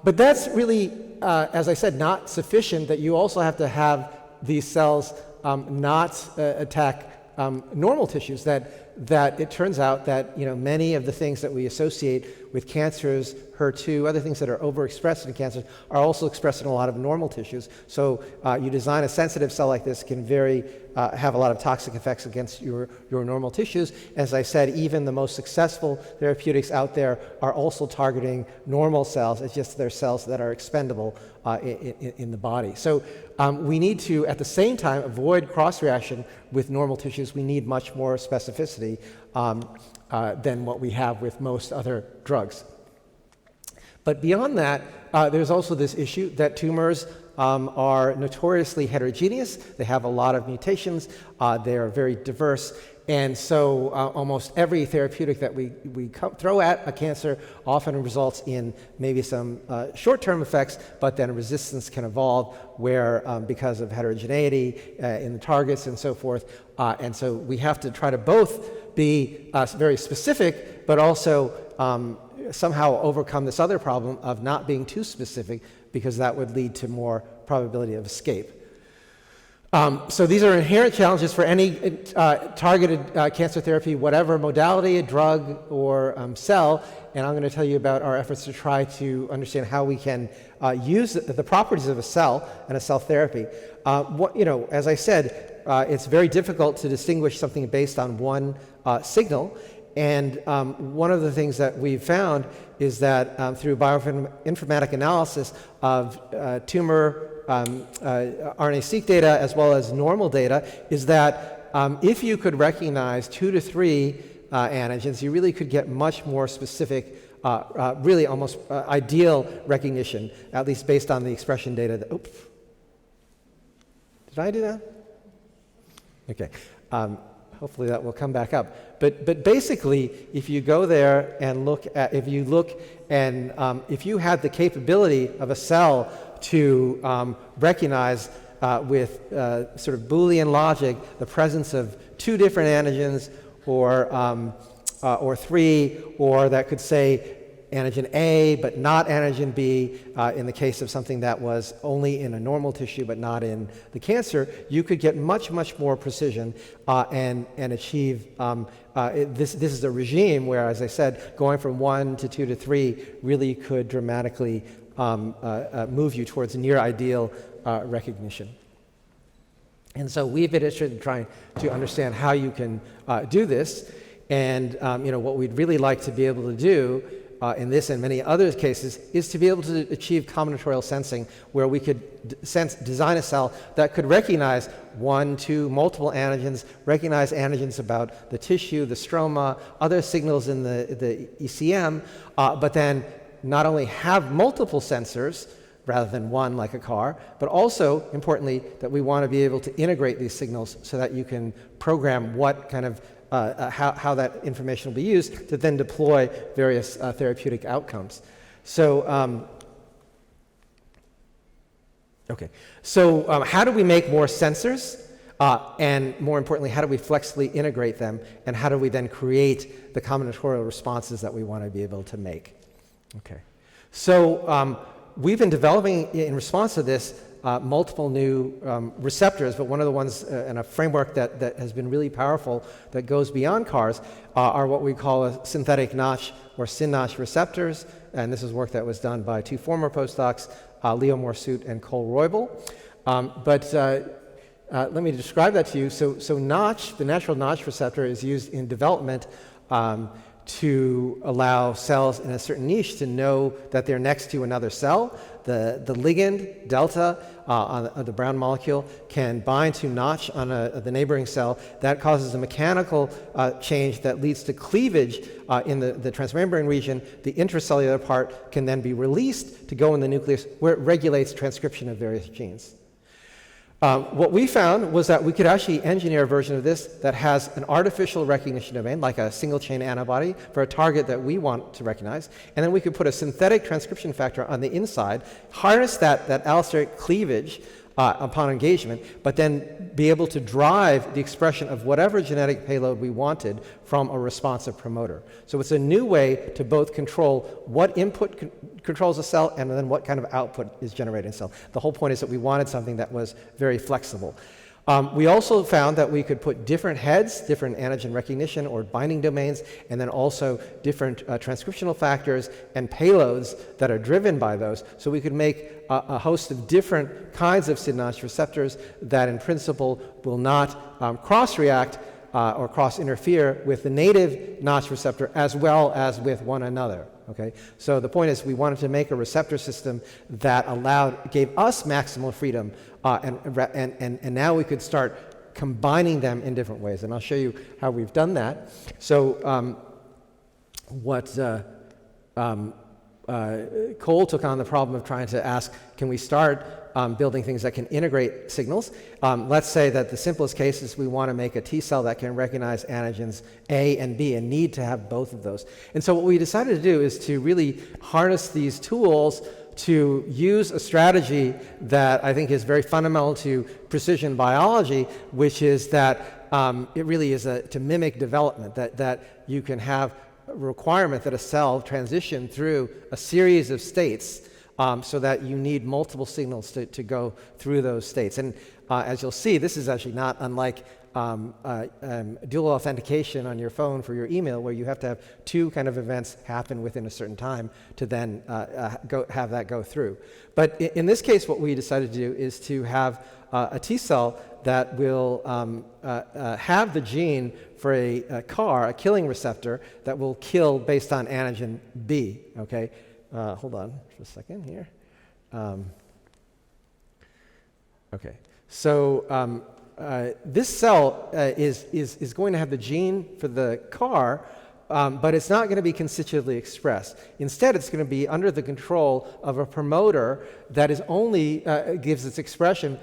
But that's really, as I said, not sufficient. That you also have to have these cells not attack normal tissues. That it turns out that many of the things that we associate with cancers, HER2, other things that are overexpressed in cancers, are also expressed in a lot of normal tissues. So you design a sensitive cell like this can have a lot of toxic effects against your normal tissues. As I said, even the most successful therapeutics out there are also targeting normal cells. It's just they're cells that are expendable in the body. So we need to, at the same time, avoid cross-reaction with normal tissues. We need much more specificity than what we have with most other drugs. But beyond that, there's also this issue that tumors are notoriously heterogeneous. They have a lot of mutations. They are very diverse. And so almost every therapeutic that we throw at a cancer often results in maybe some short-term effects, but then resistance can evolve because of heterogeneity in the targets and so forth. And so we have to try to both be very specific, but also somehow overcome this other problem of not being too specific, because that would lead to more probability of escape. So these are inherent challenges for any targeted cancer therapy, whatever modality, a drug or cell. And I'm going to tell you about our efforts to try to understand how we can use the properties of a cell and a cell therapy. As I said, it's very difficult to distinguish something based on one signal. And one of the things that we've found is that through bioinformatic analysis of tumor RNA-seq data as well as normal data, is that if you could recognize 2 to 3 antigens, you really could get much more specific, really almost ideal recognition, at least based on the expression data. Oops. Did I do that? Okay. Hopefully that will come back up. But basically, if you go there and if you had the capability of a cell to recognize with sort of Boolean logic the presence of 2 different antigens, or 3, or that could say antigen A but not antigen B, in the case of something that was only in a normal tissue but not in the cancer, you could get much more precision and achieve this is a regime where, as I said, going from 1 to 2 to 3 really could dramatically move you towards near ideal recognition. And so we've been interested in trying to understand how you can do this, and what we'd really like to be able to do in this and many other cases is to be able to achieve combinatorial sensing, where we could design a cell that could recognize 1, 2, multiple antigens, recognize antigens about the tissue, the stroma, other signals in the ECM, but then not only have multiple sensors rather than one like a CAR, but also, importantly, that we want to be able to integrate these signals so that you can program what kind of how that information will be used to then deploy various therapeutic outcomes. So, how do we make more sensors? And more importantly, how do we flexibly integrate them? And how do we then create the combinatorial responses that we want to be able to make? Okay. So we've been developing, in response to this, multiple new receptors, but one of the ones in a framework that has been really powerful that goes beyond CARs are what we call synthetic Notch or SynNotch receptors. And this is work that was done by two former postdocs, Leo Morsoot and Cole Roybal. Let me describe that to you. So Notch, the natural Notch receptor, is used in development to allow cells in a certain niche to know that they're next to another cell. The ligand, delta, on the brown molecule, can bind to Notch on the neighboring cell. That causes a mechanical change that leads to cleavage in the transmembrane region. The intracellular part can then be released to go in the nucleus, where it regulates transcription of various genes. What we found was that we could actually engineer a version of this that has an artificial recognition domain, like a single-chain antibody, for a target that we want to recognize. And then we could put a synthetic transcription factor on the inside, harness that allosteric cleavage upon engagement, but then be able to drive the expression of whatever genetic payload we wanted from a responsive promoter. So it's a new way to both control what input controls a cell and then what kind of output is generated in a cell. The whole point is that we wanted something that was very flexible. We also found that we could put different heads, different antigen recognition or binding domains, and then also different transcriptional factors and payloads that are driven by those. So we could make a host of different kinds of SynNotch receptors that in principle will not cross-react or cross-interfere with the native Notch receptor as well as with one another. Okay? So the point is we wanted to make a receptor system that gave us maximal freedom, and now we could start combining them in different ways. And I'll show you how we've done that. So Cole took on the problem of trying to ask, can we start building things that can integrate signals? Let's say that the simplest case is we want to make a T cell that can recognize antigens A and B and need to have both of those. And so what we decided to do is to really harness these tools to use a strategy that I think is very fundamental to precision biology, which is that it really is to mimic development, that you can have a requirement that a cell transition through a series of states so that you need multiple signals to go through those states. And as you'll see, this is actually not unlike dual authentication on your phone for your email, where you have to have two kind of events happen within a certain time to then have that go through. But in this case, what we decided to do is to have a T cell that will have the gene for a CAR, a killing receptor, that will kill based on antigen B. Okay, hold on for a second here. Okay, so this cell is going to have the gene for the CAR, but it's not going to be constitutively expressed. Instead, it's going to be under the control of a promoter that is only gives its expression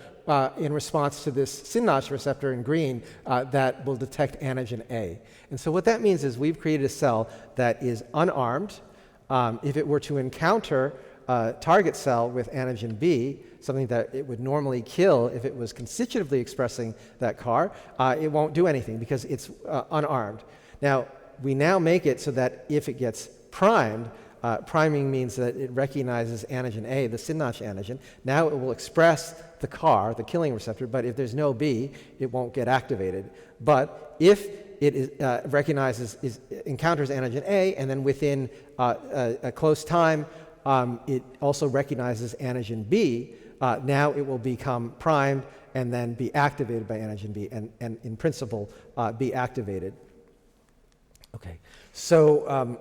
in response to this SynNotch receptor in green that will detect antigen A. And so what that means is we've created a cell that is unarmed. If it were to encounter a target cell with antigen B, something that it would normally kill if it was constitutively expressing that CAR, it won't do anything because it's unarmed. Now, we now make it so that if it gets primed, priming means that it recognizes antigen A, the SynNotch antigen. Now it will express the CAR, the killing receptor, but if there's no B, it won't get activated. But if it encounters antigen A, and then within a close time, it also recognizes antigen B, now it will become primed and then be activated by antigen B, and in principle, be activated. Okay, so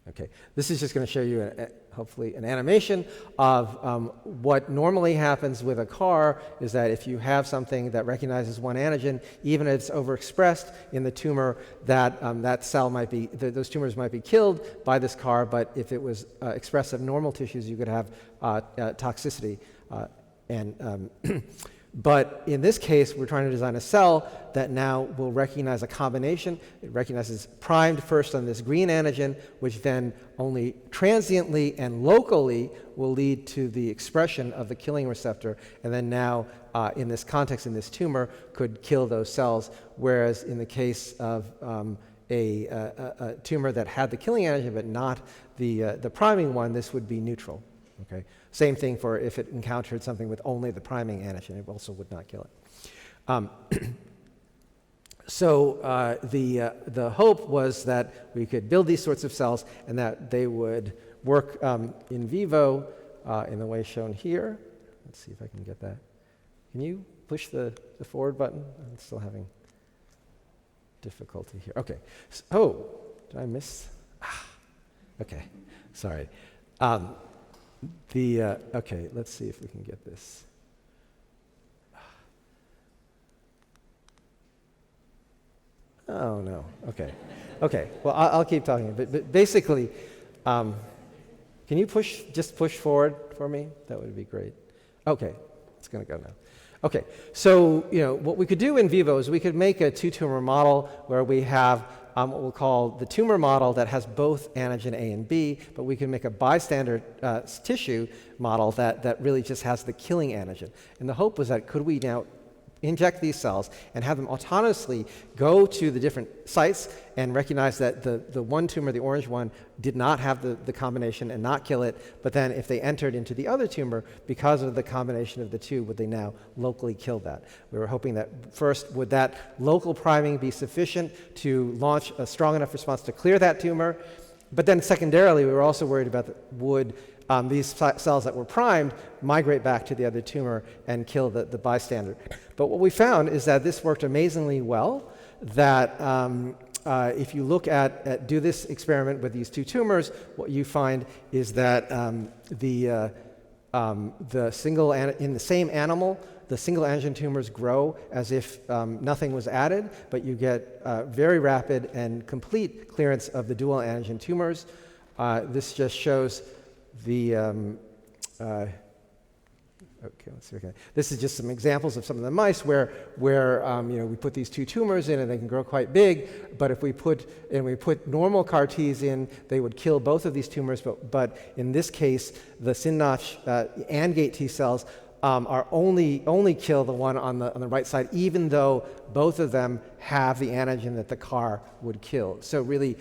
okay, this is just going to show you, hopefully, an animation of what normally happens with a CAR is that if you have something that recognizes one antigen, even if it's overexpressed in the tumor, that cell might be, those tumors might be killed by this CAR, but if it was expressed in normal tissues, you could have toxicity. But in this case, we're trying to design a cell that now will recognize a combination. It recognizes primed first on this green antigen, which then only transiently and locally will lead to the expression of the killing receptor, and then now, in this context, in this tumor, could kill those cells, whereas in the case of a tumor that had the killing antigen but not the priming one, this would be neutral. Okay? Same thing for if it encountered something with only the priming antigen, it also would not kill it. So the hope was that we could build these sorts of cells and that they would work in vivo in the way shown here. Let's see if I can get that. Can you push the forward button? I'm still having difficulty here. Okay. Oh, did I miss? Okay, sorry. Okay, let's see if we can get this. Oh, no. Okay. Okay, well, I'll keep talking. But basically, can you just push forward for me? That would be great. Okay, it's going to go now. Okay, so what we could do in vivo is we could make a two-tumor model where we have what we'll call the tumor model that has both antigen A and B, but we can make a bystander tissue model that really just has the killing antigen. And the hope was that could we now inject these cells and have them autonomously go to the different sites and recognize that the one tumor, the orange one, did not have the combination and not kill it, but then if they entered into the other tumor, because of the combination of the two, would they now locally kill that? We were hoping that first, would that local priming be sufficient to launch a strong enough response to clear that tumor? But then secondarily, we were also worried about would these cells that were primed migrate back to the other tumor and kill the bystander. But what we found is that this worked amazingly well, that if you look do this experiment with these two tumors, what you find is that in the same animal, the single antigen tumors grow as if nothing was added, but you get very rapid and complete clearance of the dual antigen tumors. This just shows the okay, let's see. Okay. This is just some examples of some of the mice where we put these two tumors in and they can grow quite big. But if we put normal CAR Ts in, they would kill both of these tumors. But in this case, the SynNotch AND gate T cells are only kill the one on the right side, even though both of them have the antigen that the CAR would kill. So really,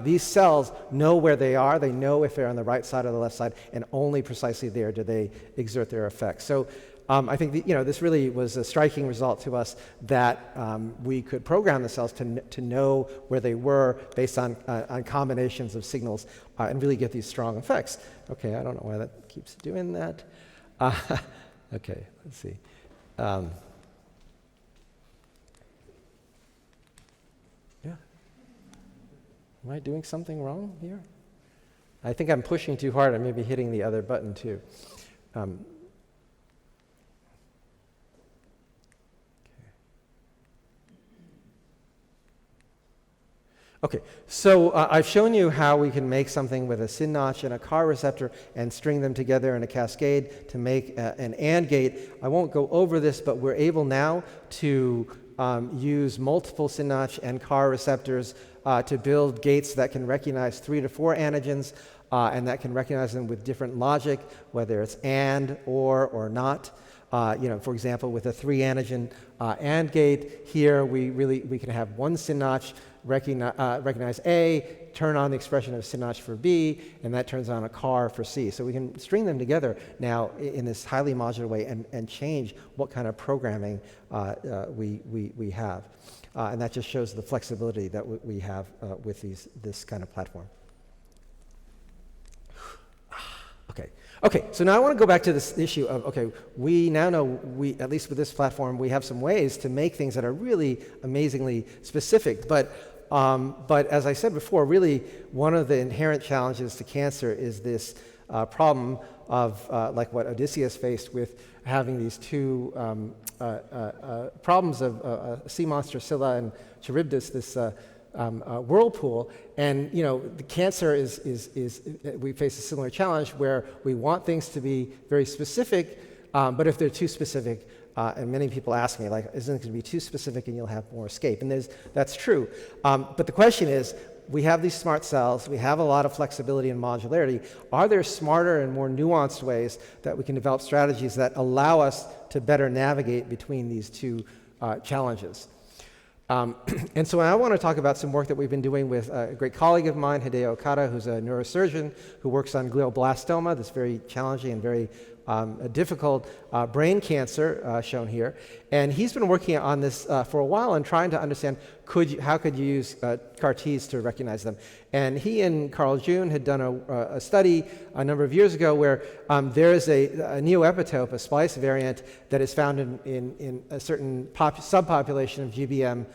these cells know where they are. They know if they're on the right side or the left side, and only precisely there do they exert their effect. So I think this really was a striking result to us that we could program the cells to know where they were based on combinations of signals and really get these strong effects. Okay, I don't know why that keeps doing that. Okay, let's see. Yeah. Am I doing something wrong here? I think I'm pushing too hard. I may be hitting the other button too. Okay, so I've shown you how we can make something with a SynNotch and a CAR receptor and string them together in a cascade to make an AND gate. I won't go over this, but we're able now to use multiple SynNotch and CAR receptors to build gates that can recognize 3 to 4 antigens and that can recognize them with different logic, whether it's AND or not. For example, with a 3 antigen AND gate, here we can have one SynNotch recognize A, turn on the expression of SynNotch for B, and that turns on a CAR for C. So we can string them together now in this highly modular way and change what kind of programming we have. And that just shows the flexibility that we have with this kind of platform. Okay, so now I want to go back to this issue of, okay, we now know, at least with this platform, we have some ways to make things that are really amazingly specific. But as I said before, really one of the inherent challenges to cancer is this problem of, like what Odysseus faced with having these two problems of sea monster Scylla and Charybdis, this whirlpool, and the cancer is we face a similar challenge where we want things to be very specific, But if they're too specific, and many people ask me, like, isn't it going to be too specific and you'll have more escape? And that's true. But the question is, we have these smart cells, we have a lot of flexibility and modularity. Are there smarter and more nuanced ways that we can develop strategies that allow us to better navigate between these two challenges? And so I want to talk about some work that we've been doing with a great colleague of mine, Hideo Okada, who's a neurosurgeon who works on glioblastoma, this very challenging and very difficult brain cancer shown here. And he's been working on this for a while and trying to understand how could you use CAR-Ts to recognize them. And he and Carl June had done a study a number of years ago where there is a neoepitope, a splice variant, that is found in a certain subpopulation of GBM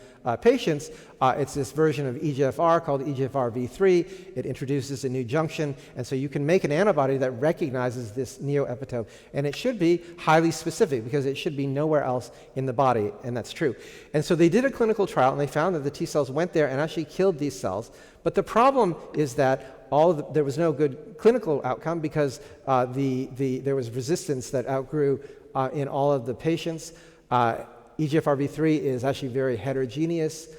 patients. It's this version of EGFR called EGFR-V3. It introduces a new junction, and so you can make an antibody that recognizes this neoepitope. And it should be highly specific because it should be nowhere else in the body, and that's true. And so they did a clinical trial, and they found that the T cells went there and actually killed these cells. But the problem is that there was no good clinical outcome because there was resistance that outgrew in all of the patients. EGFR-V3 is actually very heterogeneous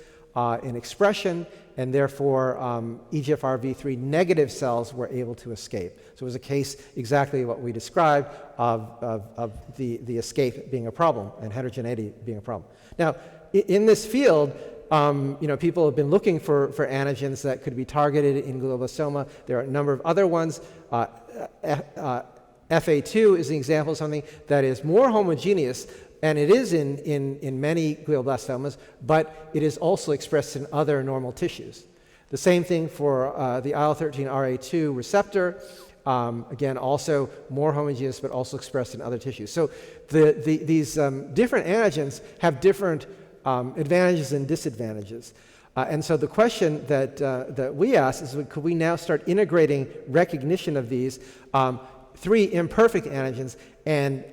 in expression, and therefore EGFR-V3 negative cells were able to escape. So it was a case exactly what we described of the escape being a problem and heterogeneity being a problem. Now, in this field, people have been looking for antigens that could be targeted in glioblastoma. There are a number of other ones. FA2 is an example of something that is more homogeneous, and it is in many glioblastomas, but it is also expressed in other normal tissues. The same thing for the IL-13RA2 receptor. Again, also more homogeneous, but also expressed in other tissues. So these different antigens have different advantages and disadvantages. And so the question that we ask is, could we now start integrating recognition of these three imperfect antigens and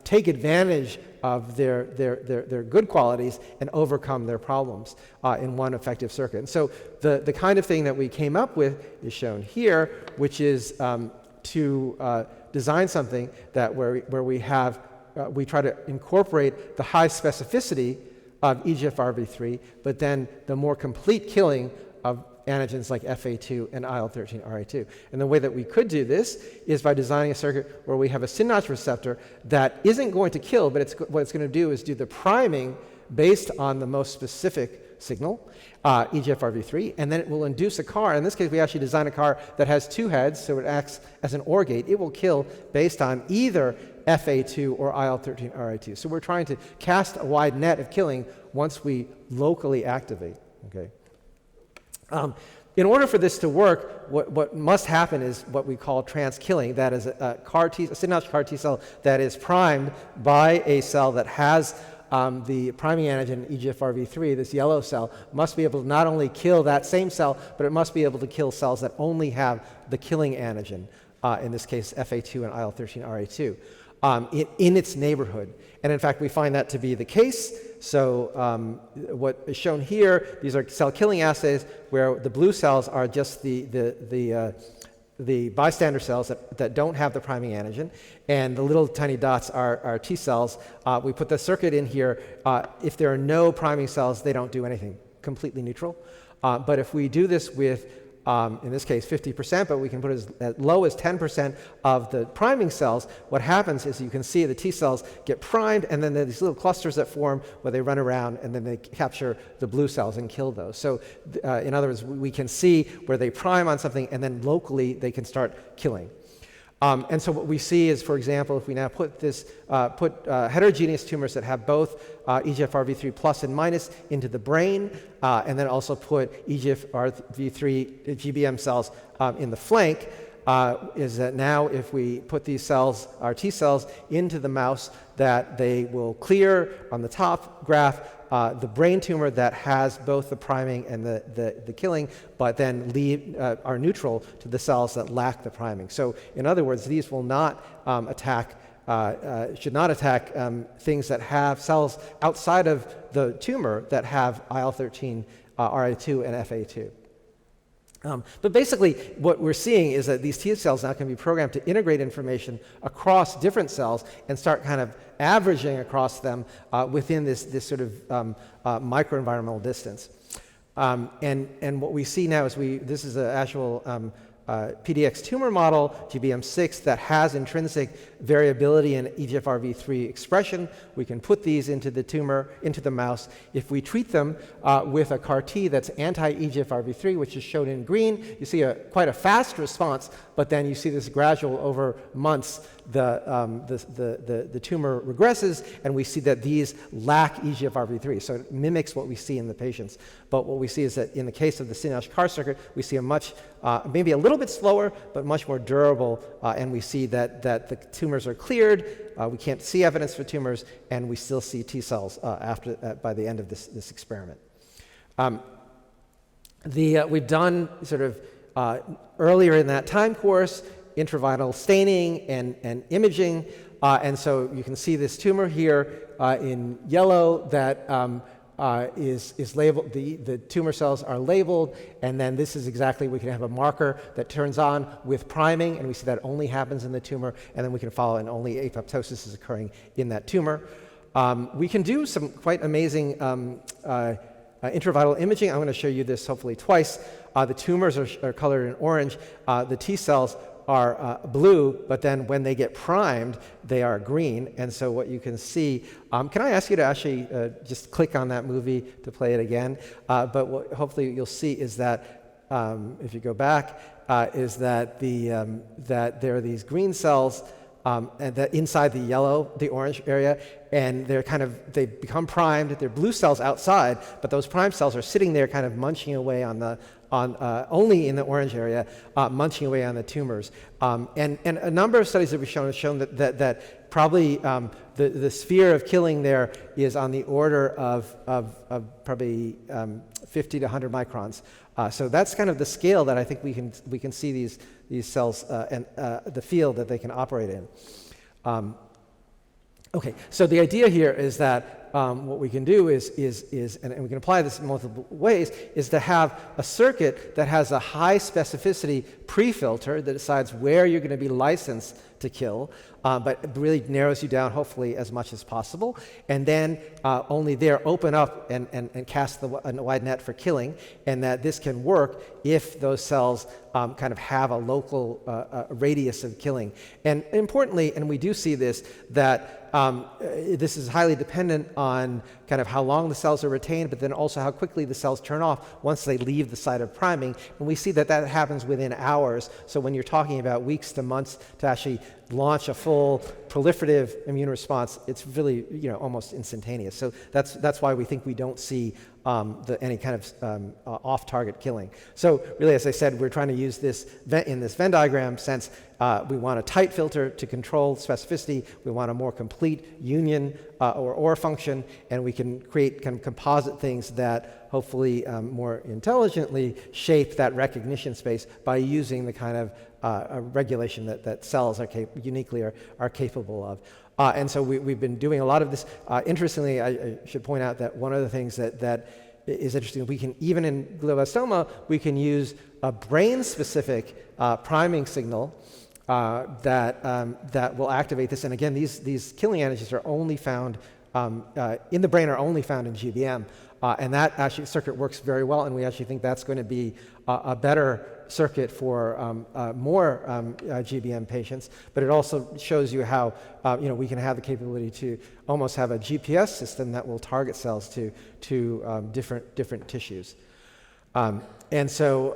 take advantage of their good qualities and overcome their problems in one effective circuit? And so the kind of thing that we came up with is shown here, which is to design something that where we try to incorporate the high specificity of EGFR-V3, but then the more complete killing of antigens like FA2 and IL-13RA2. And the way that we could do this is by designing a circuit where we have a synapse receptor that isn't going to kill, but what it's going to do is do the priming based on the most specific signal, EGFR-V3, and then it will induce a CAR. In this case, we actually design a CAR that has two heads, so it acts as an OR gate. It will kill based on either FA2 or IL-13RA2. So we're trying to cast a wide net of killing once we locally activate. Okay. In order for this to work, what must happen is what we call trans-killing. That is a synapse CAR T cell that is primed by a cell that has the priming antigen EGFR-V3, this yellow cell, must be able to not only kill that same cell, but it must be able to kill cells that only have the killing antigen, in this case FA2 and IL-13RA2, in its neighborhood. And in fact, we find that to be the case. So what is shown here, these are cell killing assays where the blue cells are just the bystander cells that don't have the priming antigen, and the little tiny dots are T cells. We put the circuit in here. If there are no priming cells, they don't do anything, completely neutral. But if we do this with, in this case, 50%, but we can put as low as 10% of the priming cells, what happens is you can see the T cells get primed, and then there are these little clusters that form where they run around, and then they capture the blue cells and kill those. So in other words, we can see where they prime on something, and then locally they can start killing. And so what we see is, for example, if we now put heterogeneous tumors that have both EGFR-V3 plus and minus into the brain, and then also put EGFR-V3 GBM cells in the flank, is that now if we put these cells, our T cells, into the mouse, that they will clear on the top graph the brain tumor that has both the priming and the killing, but then are neutral to the cells that lack the priming. So in other words, these will not should not attack things that have cells outside of the tumor that have IL-13, RA2, and FA2. But basically, what we're seeing is that these T cells now can be programmed to integrate information across different cells and start kind of averaging across them within this sort of microenvironmental distance. And what we see now is this is an actual PDX tumor model, GBM6, that has intrinsic variability in EGFRV3 expression. We can put these into the tumor, into the mouse. If we treat them with a CAR T that's anti-EGFRV3, which is shown in green, you see quite a fast response, but then you see this gradual over months, the tumor regresses, and we see that these lack EGFRV3. So it mimics what we see in the patients. But what we see is that in the case of the CNASH CAR circuit, we see a much, maybe a little bit slower, but much more durable, and we see that the tumors are cleared. We can't see evidence for tumors, and we still see T cells by the end of this experiment. We've done sort of earlier in that time course intravital staining and imaging, and so you can see this tumor here in yellow that is labeled. The tumor cells are labeled, and then this is exactly, we can have a marker that turns on with priming, and we see that only happens in the tumor, and then we can follow, and only apoptosis is occurring in that tumor. We can do some quite amazing intravital imaging. I'm going to show you this hopefully twice. The tumors are colored in orange. The T cells are blue, but then when they get primed, they are green. And so what you can see, can I ask you to actually just click on that movie to play it again? But what hopefully you'll see is that, if you go back, is that that there are these green cells and that inside the orange area, and they become primed. They're blue cells outside, but those primed cells are sitting there kind of munching away only in the orange area, munching away on the tumors. And a number of studies that we've shown have shown that probably the sphere of killing there is on the order of probably 50 to 100 microns. So that's kind of the scale that I think we can see these cells and the field that they can operate in. Okay, so the idea here is that what we can do is and we can apply this in multiple ways, is to have a circuit that has a high specificity pre-filter that decides where you're going to be licensed to kill, but really narrows you down hopefully as much as possible, and then only there open up and cast a wide net for killing, and that this can work if those cells kind of have a local radius of killing. And importantly, and we do see this, that this is highly dependent on kind of how long the cells are retained, but then also how quickly the cells turn off once they leave the site of priming. And we see that happens within hours. So when you're talking about weeks to months to actually launch a full proliferative immune response, it's really almost instantaneous. So that's why we think we don't see any kind of off-target killing. So really, as I said, we're trying to use this in this Venn diagram sense. We want a tight filter to control specificity. We want a more complete union or function, and we can create kind of composite things that hopefully more intelligently shape that recognition space by using the kind of regulation that cells uniquely are capable of. And so we've been doing a lot of this. Interestingly, I should point out that one of the things that is interesting, we can, even in glioblastoma, we can use a brain-specific priming signal that will activate this. And again, these killing antigens are only found in the brain, are only found in GBM. And that actually circuit works very well, and we actually think that's going to be a better circuit for more GBM patients. But it also shows you how we can have the capability to almost have a GPS system that will target cells to different tissues. And so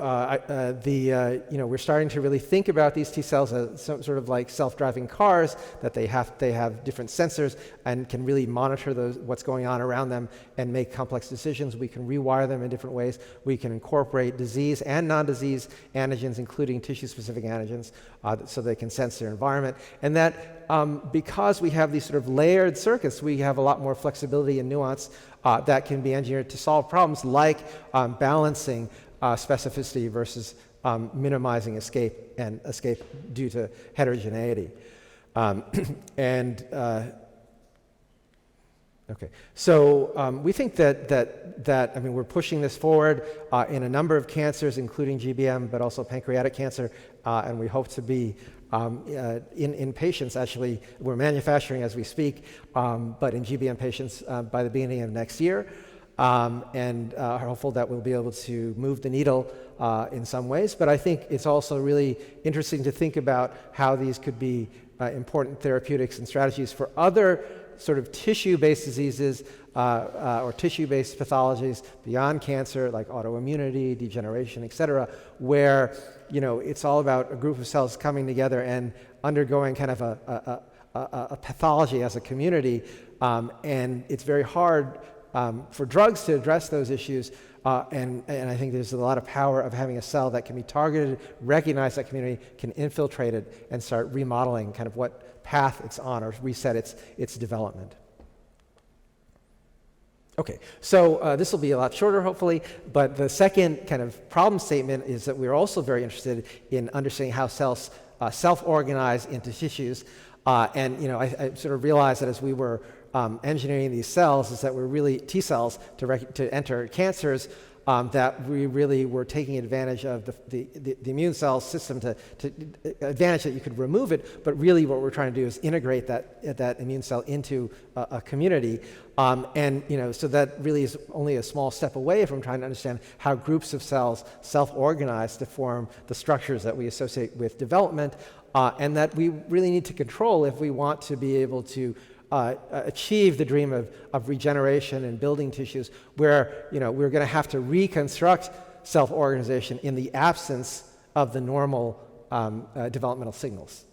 we're starting to really think about these T cells as sort of like self-driving cars, that they have different sensors and can really monitor what's going on around them and make complex decisions. We can rewire them in different ways. We can incorporate disease and non-disease antigens, including tissue-specific antigens, so they can sense their environment. And that because we have these sort of layered circuits, we have a lot more flexibility and nuance that can be engineered to solve problems like balancing specificity versus minimizing escape due to heterogeneity. Okay, so we think that I mean, we're pushing this forward in a number of cancers, including GBM, but also pancreatic cancer, and we hope to be in patients. Actually, we're manufacturing as we speak, but in GBM patients by the beginning of next year, and are hopeful that we'll be able to move the needle in some ways. But I think it's also really interesting to think about how these could be important therapeutics and strategies for other sort of tissue-based diseases or tissue-based pathologies beyond cancer, like autoimmunity, degeneration, et cetera, where it's all about a group of cells coming together and undergoing kind of a pathology as a community, and it's very hard for drugs to address those issues, and I think there's a lot of power of having a cell that can be targeted, recognize that community, can infiltrate it, and start remodeling kind of what path it's on, or reset its development. Okay, so this will be a lot shorter, hopefully, but the second kind of problem statement is that we're also very interested in understanding how cells self-organize into tissues, and I sort of realized that as we were engineering these cells, is that we're really T cells to enter cancers, that we really were taking advantage of the immune cell system to advantage that you could remove it, but really what we're trying to do is integrate that immune cell into a community, and so that really is only a small step away from trying to understand how groups of cells self-organize to form the structures that we associate with development, and that we really need to control if we want to be able to achieve the dream of regeneration and building tissues, where we're going to have to reconstruct self-organization in the absence of the normal developmental signals.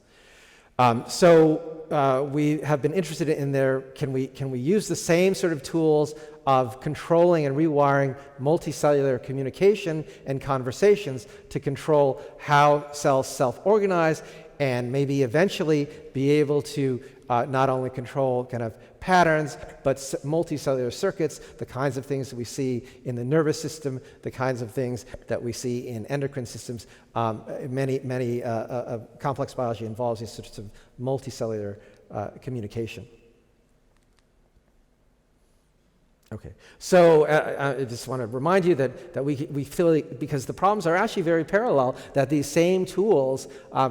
So we have been interested in can we use the same sort of tools of controlling and rewiring multicellular communication and conversations to control how cells self-organize, and maybe eventually be able to not only control kind of patterns, but multicellular circuits, the kinds of things that we see in the nervous system, the kinds of things that we see in endocrine systems. Many complex biology involves these sorts of multicellular communication. Okay, so I just want to remind you that we feel, because the problems are actually very parallel, that these same tools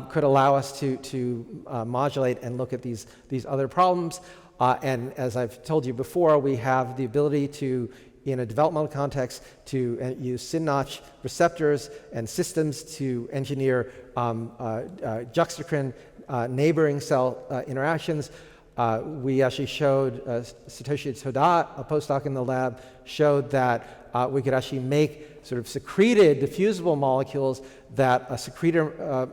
could allow us to modulate and look at these other problems. And as I've told you before, we have the ability to, in a developmental context, to use SynNotch receptors and systems to engineer juxtacrine neighboring cell interactions. We actually showed, Satoshi Toda, a postdoc in the lab, showed that we could actually make sort of secreted diffusible molecules that a secretor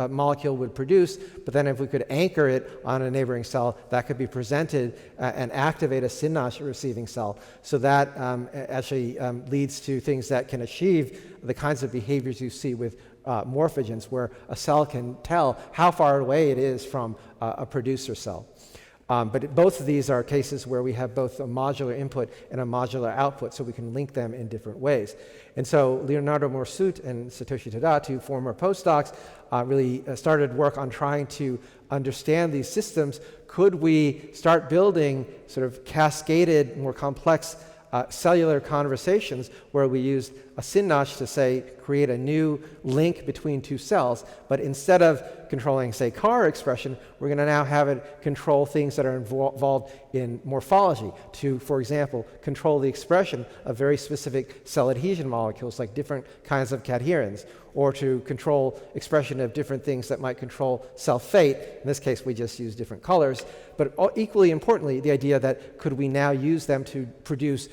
molecule would produce, but then if we could anchor it on a neighboring cell, that could be presented and activate a SynNotch receiving cell. So that actually leads to things that can achieve the kinds of behaviors you see with morphogens, where a cell can tell how far away it is from a producer cell. But both of these are cases where we have both a modular input and a modular output, so we can link them in different ways. And so Leonardo Morsut and Satoshi Toda, two former postdocs, really started work on trying to understand these systems. Could we start building sort of cascaded, more complex cellular conversations where we used a SynNotch to, say, create a new link between two cells, but instead of controlling, say, CAR expression, we're going to now have it control things that are involved in morphology to, for example, control the expression of very specific cell adhesion molecules like different kinds of cadherins, or to control expression of different things that might control cell fate. In this case, we just use different colors. But equally importantly, the idea that could we now use them to produce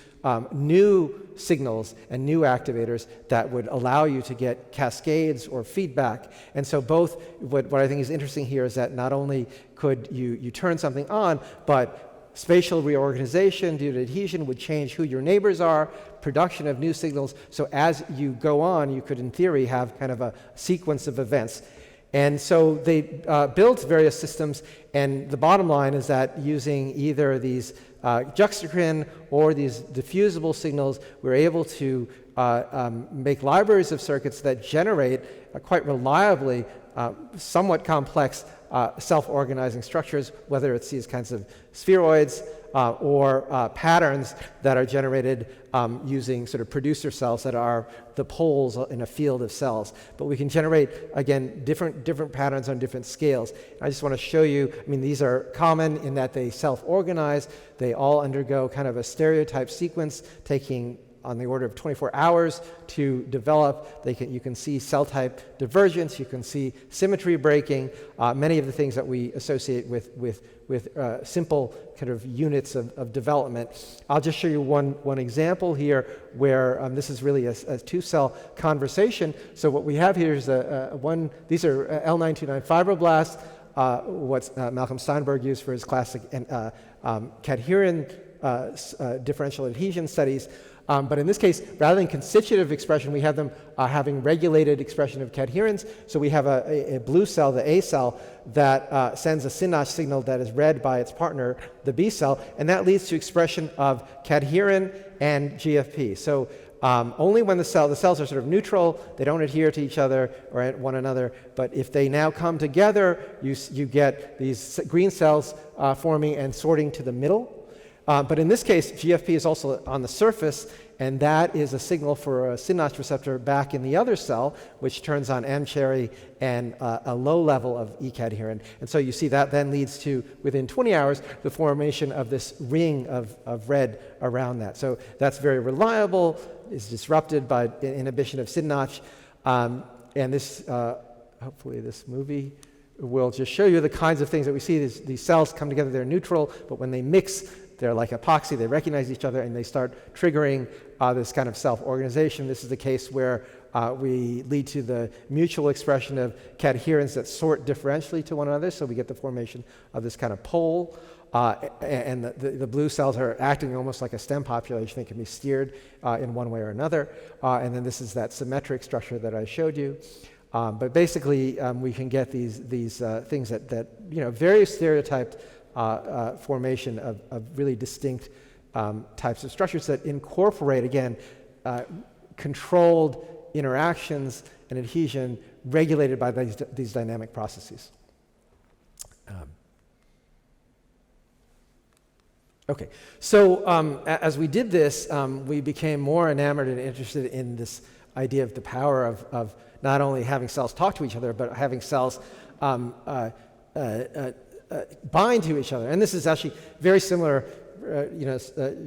new signals and new activators that would allow you to get cascades or feedback. And so both, what I think is interesting here is that not only could you turn something on, but spatial reorganization due to adhesion would change who your neighbors are, production of new signals. So as you go on, you could, in theory, have kind of a sequence of events. And so they built various systems, and the bottom line is that using either these juxtacrine or these diffusible signals, we're able to make libraries of circuits that generate quite reliably somewhat complex self-organizing structures, whether it's these kinds of spheroids or patterns that are generated using sort of producer cells that are the poles in a field of cells. But we can generate, again, different patterns on different scales. I just want to show you, I mean, these are common in that they self-organize. They all undergo kind of a stereotype sequence, taking on the order of 24 hours to develop. You can see cell type divergence, you can see symmetry breaking, many of the things that we associate with simple kind of units of development. I'll just show you one example here where this is really a two-cell conversation. So what we have here is these are L929 fibroblasts, what Malcolm Steinberg used for his classic cadherin differential adhesion studies. But in this case, rather than constitutive expression, we have them having regulated expression of cadherins. So we have a blue cell, the A cell, that sends a SYNAPse signal that is read by its partner, the B cell, and that leads to expression of cadherin and GFP. So only when the cells are sort of neutral, they don't adhere to each other or one another, but if they now come together, you get these green cells forming and sorting to the middle. But in this case, GFP is also on the surface, and that is a signal for a synapse receptor back in the other cell, which turns on M-cherry and a low level of E-cadherin. And so you see that then leads to, within 20 hours, the formation of this ring of red around that. So that's very reliable, is disrupted by inhibition of synapse. And this, hopefully this movie will just show you the kinds of things that we see. These cells come together, they're neutral, but when they mix, they're like epoxy, they recognize each other, and they start triggering this kind of self-organization. This is the case where we lead to the mutual expression of cadherins that sort differentially to one another, so we get the formation of this kind of pole. And the blue cells are acting almost like a stem population. They can be steered in one way or another. And then this is that symmetric structure that I showed you. But basically, we can get these things that very stereotyped formation of really distinct types of structures that incorporate, again, controlled interactions and adhesion regulated by these dynamic processes. Okay, so as we did this, we became more enamored and interested in this idea of the power of not only having cells talk to each other, but having cells bind to each other. And this is actually very similar,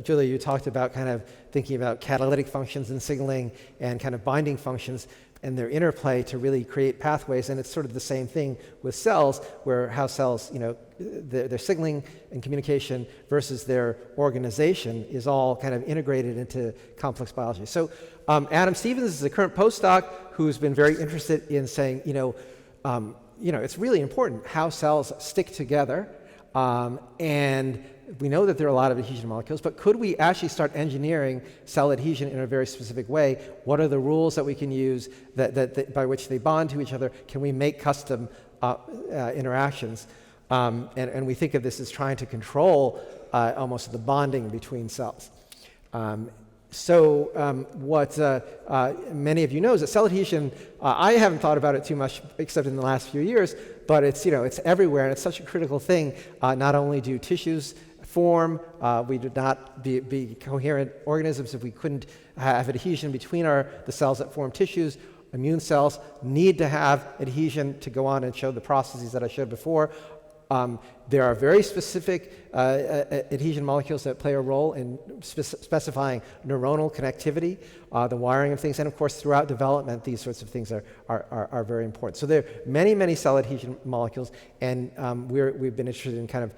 Julia, you talked about kind of thinking about catalytic functions and signaling and kind of binding functions and their interplay to really create pathways. And it's sort of the same thing with cells, where how cells, their signaling and communication versus their organization is all kind of integrated into complex biology. So Adam Stevens is the current postdoc who's been very interested in saying, it's really important how cells stick together, and we know that there are a lot of adhesion molecules, but could we actually start engineering cell adhesion in a very specific way? What are the rules that we can use that by which they bond to each other? Can we make custom interactions? And we think of this as trying to control almost the bonding between cells. What many of you know is that cell adhesion, I haven't thought about it too much except in the last few years, but it's everywhere, and it's such a critical thing. Not only do tissues form, we would not be coherent organisms if we couldn't have adhesion between the cells that form tissues. Immune cells need to have adhesion to go on and show the processes that I showed before. There are very specific adhesion molecules that play a role in specifying neuronal connectivity, the wiring of things, and of course throughout development these sorts of things are very important. So there are many cell adhesion molecules, and we've been interested in kind of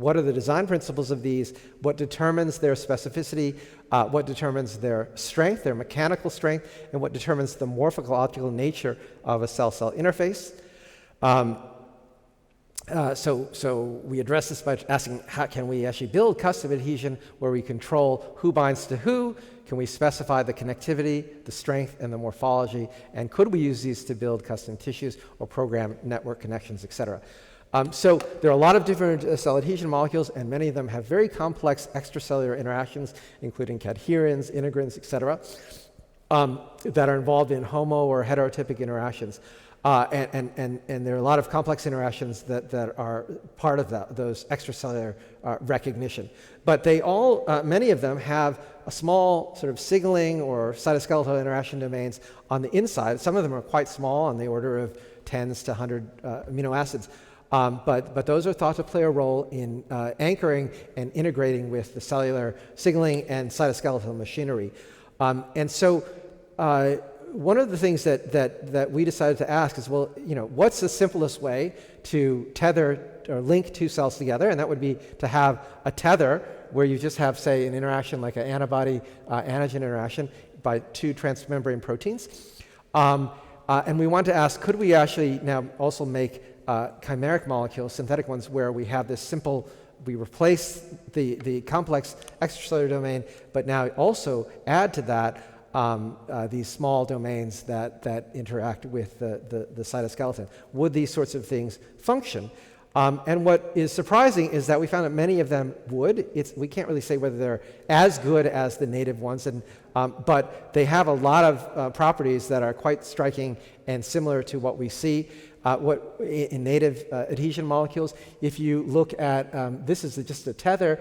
what are the design principles of these, what determines their specificity, what determines their strength, their mechanical strength, and what determines the morphological nature of a cell-cell interface. So we address this by asking, how can we actually build custom adhesion where we control who binds to who? Can we specify the connectivity, the strength, and the morphology? And could we use these to build custom tissues or program network connections, et cetera? So there are a lot of different cell adhesion molecules, and many of them have very complex extracellular interactions, including cadherins, integrins, et cetera, that are involved in homo or heterotypic interactions. And there are a lot of complex interactions that are part of those extracellular recognition. But they all, many of them have a small sort of signaling or cytoskeletal interaction domains on the inside. Some of them are quite small, on the order of tens to 100 amino acids. But those are thought to play a role in anchoring and integrating with the cellular signaling and cytoskeletal machinery. And so one of the things that we decided to ask is, well, what's the simplest way to tether or link two cells together? And that would be to have a tether where you just have, say, an interaction like an antibody-antigen interaction by two transmembrane proteins. And we want to ask, could we actually now also make chimeric molecules, synthetic ones, where we have this simple, we replace the complex extracellular domain, but now also add to that these small domains that interact with the cytoskeleton. Would these sorts of things function? And what is surprising is that we found that many of them would. We can't really say whether they're as good as the native ones, but they have a lot of properties that are quite striking and similar to what we see in native adhesion molecules. If you look at, this is just a tether,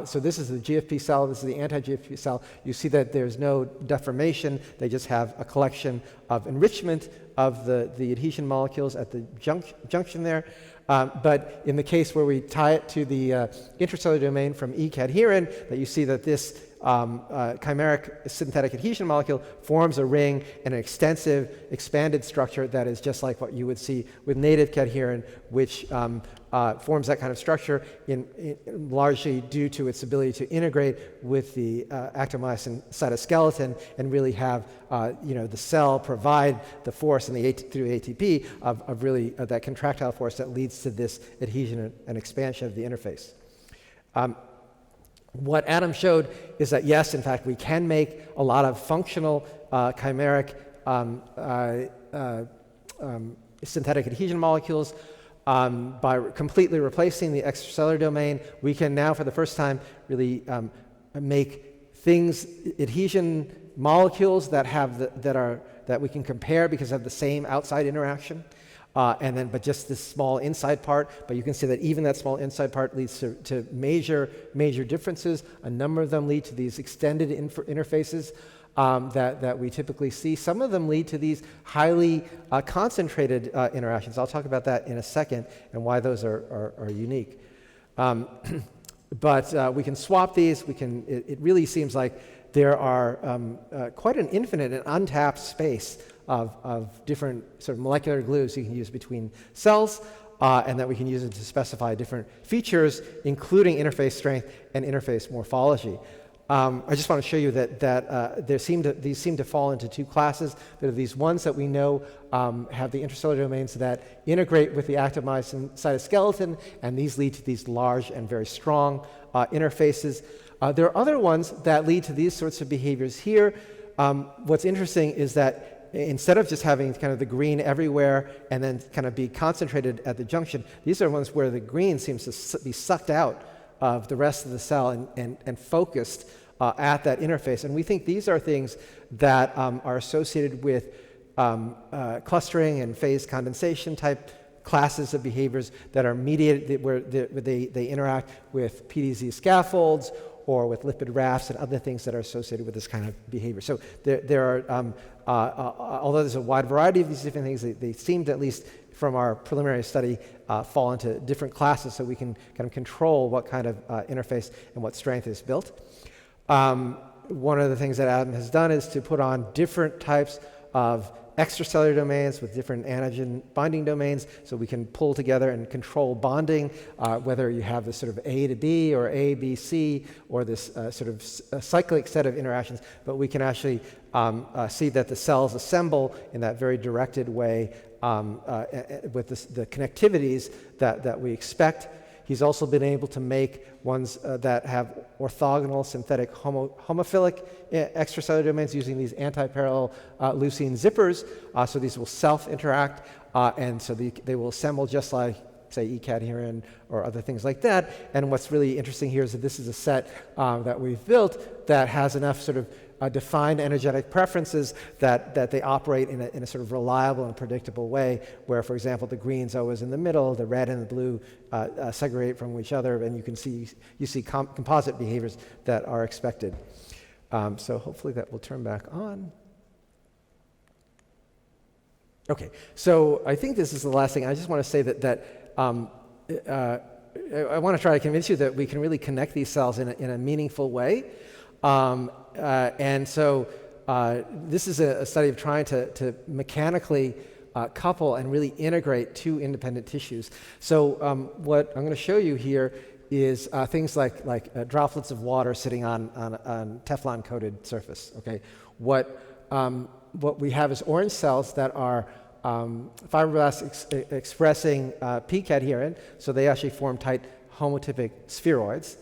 so this is the GFP cell, this is the anti-GFP cell. You see that there's no deformation, they just have a collection of enrichment of the adhesion molecules at the junction there. But in the case where we tie it to the intracellular domain from E-cadherin, that you see that this chimeric synthetic adhesion molecule forms a ring and an extensive expanded structure that is just like what you would see with native cadherin, which forms that kind of structure largely due to its ability to integrate with the actomyosin cytoskeleton and really have the cell provide the force through ATP of really that contractile force that leads to this adhesion and expansion of the interface. What Adam showed is that, yes, in fact, we can make a lot of functional chimeric synthetic adhesion molecules by completely replacing the extracellular domain. We can now, for the first time, really make adhesion molecules that we can compare because they have the same outside interaction. But just this small inside part. But you can see that even that small inside part leads to major differences. A number of them lead to these extended interfaces that we typically see. Some of them lead to these highly concentrated interactions. I'll talk about that in a second and why those are unique. But we can swap these. It really seems like there are quite an infinite and untapped space of different sort of molecular glues you can use between cells, and that we can use it to specify different features, including interface strength and interface morphology. I just want to show you that these seem to fall into two classes. There are these ones that we know have the intracellular domains that integrate with the actomyosin cytoskeleton, and these lead to these large and very strong interfaces. There are other ones that lead to these sorts of behaviors here. What's interesting is that instead of just having kind of the green everywhere and then kind of be concentrated at the junction, these are ones where the green seems to be sucked out of the rest of the cell and focused at that interface. And we think these are things that are associated with clustering and phase condensation type classes of behaviors that are mediated, where they interact with PDZ scaffolds or with lipid rafts and other things that are associated with this kind of behavior. So there are, although there's a wide variety of these different things, they seem to, at least from our preliminary study, fall into different classes so we can kind of control what kind of interface and what strength is built. One of the things that Adam has done is to put on different types of extracellular domains with different antigen binding domains, so we can pull together and control bonding, whether you have this sort of A to B or A, B, C, or this sort of cyclic set of interactions, but we can actually see that the cells assemble in that very directed way with the connectivities that we expect. He's also been able to make ones that have orthogonal synthetic homophilic extracellular domains using these anti-parallel leucine zippers. So these will self-interact, and so they will assemble just like, say, E-cadherin or other things like that. And what's really interesting here is that this is a set that we've built that has enough sort of defined energetic preferences that they operate in a sort of reliable and predictable way, where, for example, the green's always in the middle, the red and the blue segregate from each other, and you see composite behaviors that are expected. So hopefully that will turn back on. Okay, so I think this is the last thing. I just want to say that I want to try to convince you that we can really connect these cells in a meaningful way. And so this is a study of trying to mechanically couple and really integrate two independent tissues. So what I'm going to show you here is things like droplets of water sitting on Teflon-coated surface. Okay, what we have is orange cells that are fibroblasts expressing peak adherent, so they actually form tight homotypic spheroids,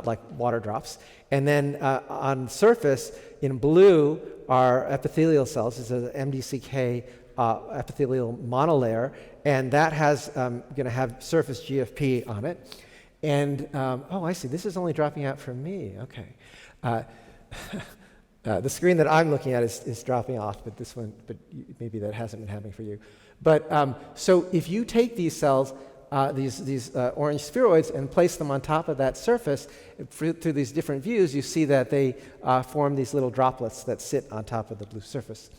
like water drops. And then on the surface, in blue, are epithelial cells. This is an MDCK epithelial monolayer, and that has going to have surface GFP on it. And, oh, I see, this is only dropping out from me, okay. The screen that I'm looking at is dropping off, but this one, maybe that hasn't been happening for you. But so if you take these cells, these orange spheroids, and place them on top of that surface, through these different views, you see that they form these little droplets that sit on top of the blue surface.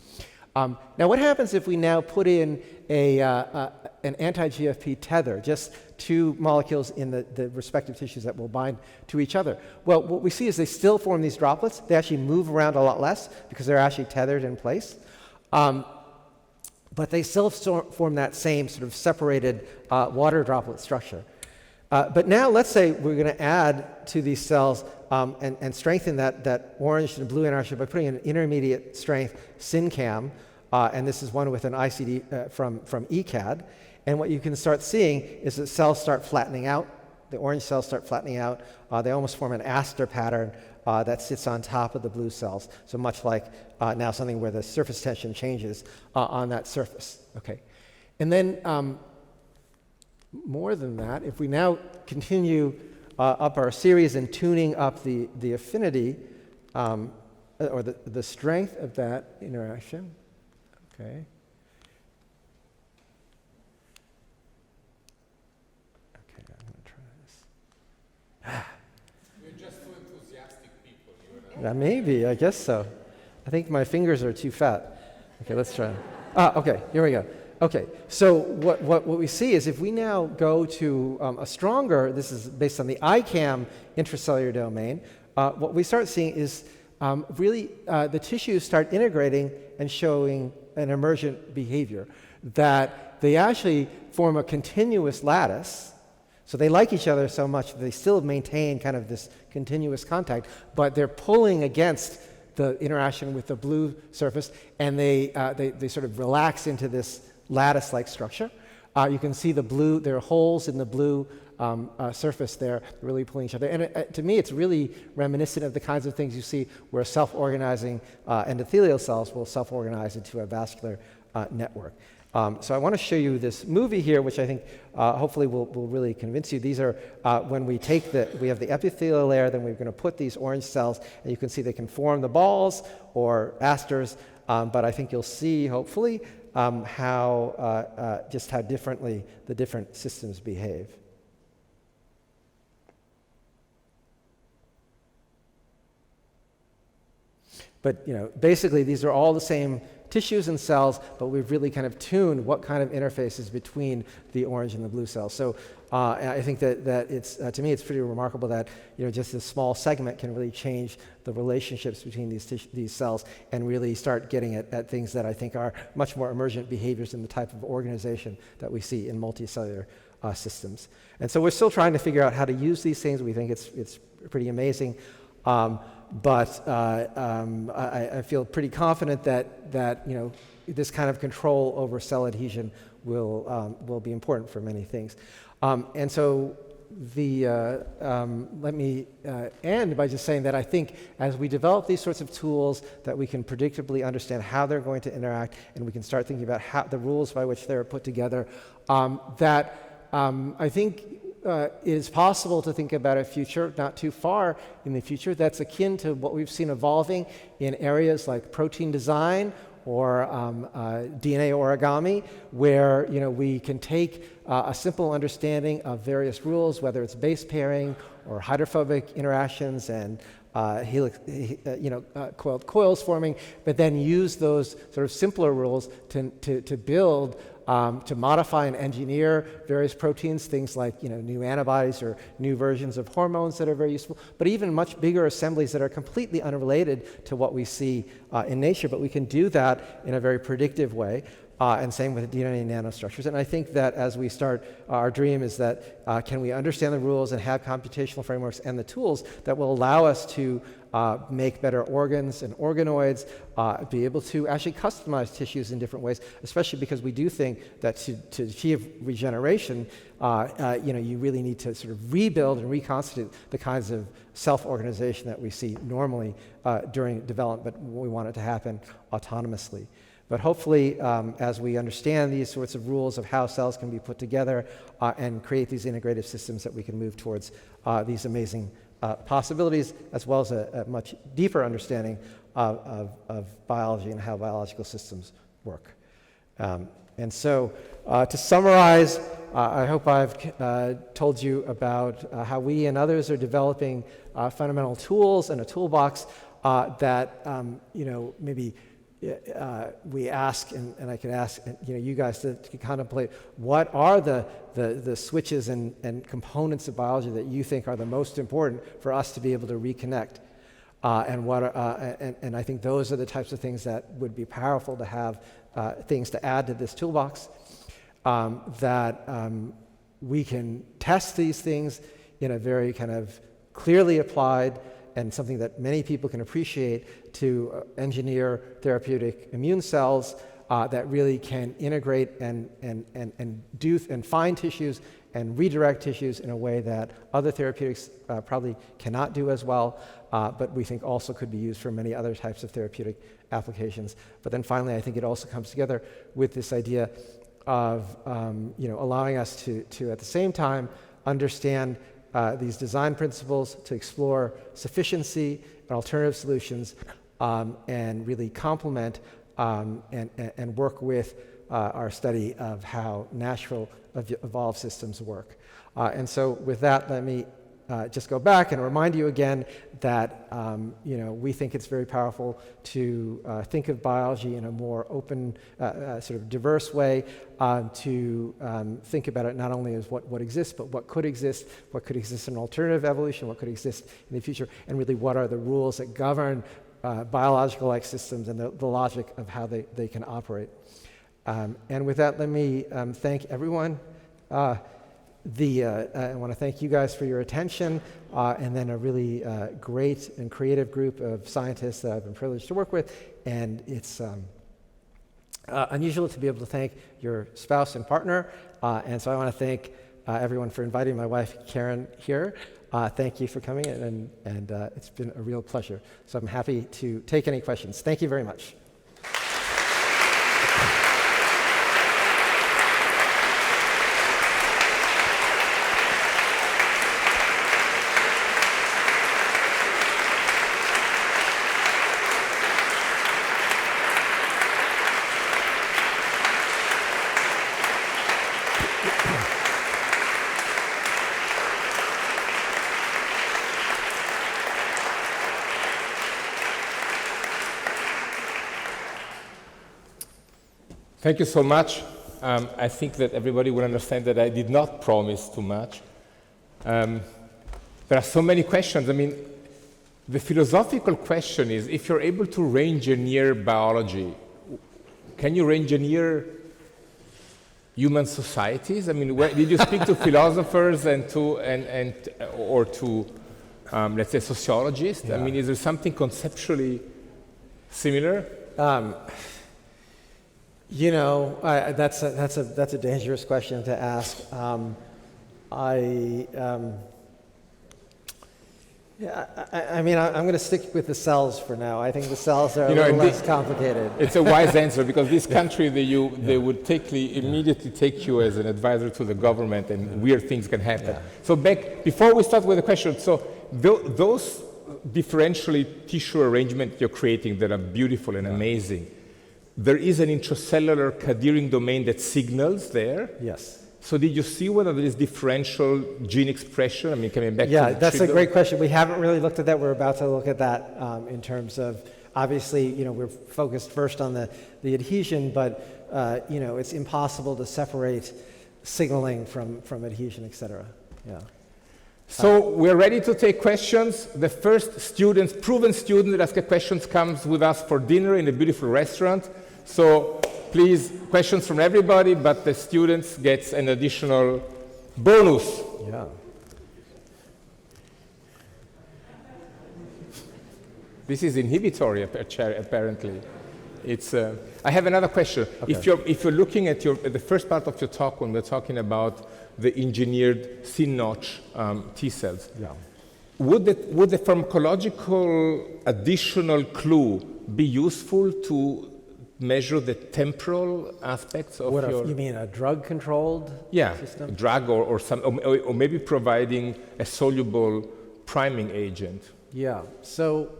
Now, what happens if we now put in an anti-GFP tether, just two molecules in the respective tissues that will bind to each other? Well, what we see is they still form these droplets. They actually move around a lot less because they're actually tethered in place. But they still form that same sort of separated water droplet structure. But now let's say we're going to add to these cells and strengthen that orange and blue interaction by putting an intermediate strength SYNCAM, and this is one with an ICD from ECAD. And what you can start seeing is that cells start flattening out. The orange cells start flattening out. They almost form an aster pattern that sits on top of the blue cells. So much like now something where the surface tension changes on that surface. Okay, and then more than that, if we now continue up our series and tuning up the affinity or the strength of that interaction. Okay. Okay, I'm going to try this. You're just too enthusiastic people. Yeah, maybe, I guess so. I think my fingers are too fat. Okay, let's try. Okay, here we go. Okay, so what we see is if we now go to a stronger, this is based on the ICAM intracellular domain, what we start seeing is really the tissues start integrating and showing an emergent behavior, that they actually form a continuous lattice. So they like each other so much that they still maintain kind of this continuous contact, but they're pulling against the interaction with the blue surface, and they sort of relax into this lattice-like structure. You can see the blue, there are holes in the blue surface there, really pulling each other. And to me, it's really reminiscent of the kinds of things you see where self-organizing endothelial cells will self-organize into a vascular network. So I want to show you this movie here, which I think hopefully will really convince you. These are when we have the epithelial layer, then we're going to put these orange cells, and you can see they can form the balls or asters, but I think you'll see, hopefully, just how differently the different systems behave. But basically, these are all the same tissues and cells, but we've really kind of tuned what kind of interfaces between the orange and the blue cells. So I think that it's, to me, it's pretty remarkable that just this small segment can really change the relationships between these cells and really start getting at things that I think are much more emergent behaviors in the type of organization that we see in multicellular systems. And so we're still trying to figure out how to use these things. We think it's pretty amazing. But I feel pretty confident that this kind of control over cell adhesion will be important for many things. And so let me end by just saying that I think as we develop these sorts of tools that we can predictably understand how they're going to interact, and we can start thinking about the rules by which they're put together, I think it is possible to think about a future not too far in the future that's akin to what we've seen evolving in areas like protein design or DNA origami, where we can take a simple understanding of various rules, whether it's base pairing or hydrophobic interactions and coiled coils forming, but then use those sort of simpler rules to build, to modify and engineer various proteins, things like new antibodies or new versions of hormones that are very useful, but even much bigger assemblies that are completely unrelated to what we see in nature. But we can do that in a very predictive way. And same with DNA nanostructures. And I think that as we start, our dream is that can we understand the rules and have computational frameworks and the tools that will allow us to make better organs and organoids, be able to actually customize tissues in different ways, especially because we do think that to achieve regeneration, you really need to sort of rebuild and reconstitute the kinds of self-organization that we see normally during development, but we want it to happen autonomously. But hopefully, as we understand these sorts of rules of how cells can be put together and create these integrative systems, that we can move towards these amazing possibilities, as well as a much deeper understanding of biology and how biological systems work. And so, to summarize, I hope I've told you about how we and others are developing fundamental tools and a toolbox that maybe we ask, and I could ask you guys to contemplate what are the switches and components of biology that you think are the most important for us to be able to reconnect, and I think those are the types of things that would be powerful to have things to add to this toolbox, that we can test these things in a very kind of clearly applied and something that many people can appreciate to engineer therapeutic immune cells that really can integrate and find tissues and redirect tissues in a way that other therapeutics probably cannot do as well, but we think also could be used for many other types of therapeutic applications. But then finally, I think it also comes together with this idea of allowing us to at the same time understand these design principles, to explore sufficiency and alternative solutions, and really complement and work with our study of how natural evolved systems work. And so with that, let me just go back and remind you again that we think it's very powerful to think of biology in a more open, sort of diverse way, to think about it not only as what exists, but what could exist in alternative evolution, what could exist in the future, and really what are the rules that govern biological-like systems and the logic of how they can operate. And with that, let me thank everyone. I want to thank you guys for your attention, and then a really great and creative group of scientists that I've been privileged to work with. And it's unusual to be able to thank your spouse and partner. And so I want to thank everyone for inviting my wife, Karen, here. Thank you for coming, and it's been a real pleasure. So I'm happy to take any questions. Thank you very much. Thank you so much. I think that everybody will understand that I did not promise too much. There are so many questions. I mean, the philosophical question is, if you're able to re-engineer biology, can you re-engineer human societies? I mean, did you speak to philosophers and to let's say sociologists? Yeah. I mean, is there something conceptually similar? That's a dangerous question to ask. Yeah, I mean, I'm going to stick with the cells for now. I think the cells are a You know, little and less complicated. It's a wise answer, because this country, they would immediately take you as an advisor to the government, and weird things can happen. Yeah. So before we start with the question, so those differentially tissue arrangements you're creating that are beautiful and amazing, there is an intracellular cadherin domain that signals there. Yes. So did you see whether there is differential gene expression? I mean, coming back to Yeah, the that's a trigger? great question. We haven't really looked at that. We're about to look at that in terms of, obviously, you know, we're focused first on the adhesion, but, you know, it's impossible to separate signaling from adhesion, et cetera. Yeah. So we're ready to take questions. The first proven student that asks questions comes with us for dinner in a beautiful restaurant. So please, questions from everybody, but the students gets an additional bonus. Yeah. This is inhibitory, apparently. It's. I have another question. Okay. If you're looking at the first part of your talk, when we're talking about the engineered thin notch T cells, Yeah. would the pharmacological additional clue be useful to measure the temporal aspects of You mean a drug-controlled system? a drug or maybe providing a soluble priming agent? Yeah. So,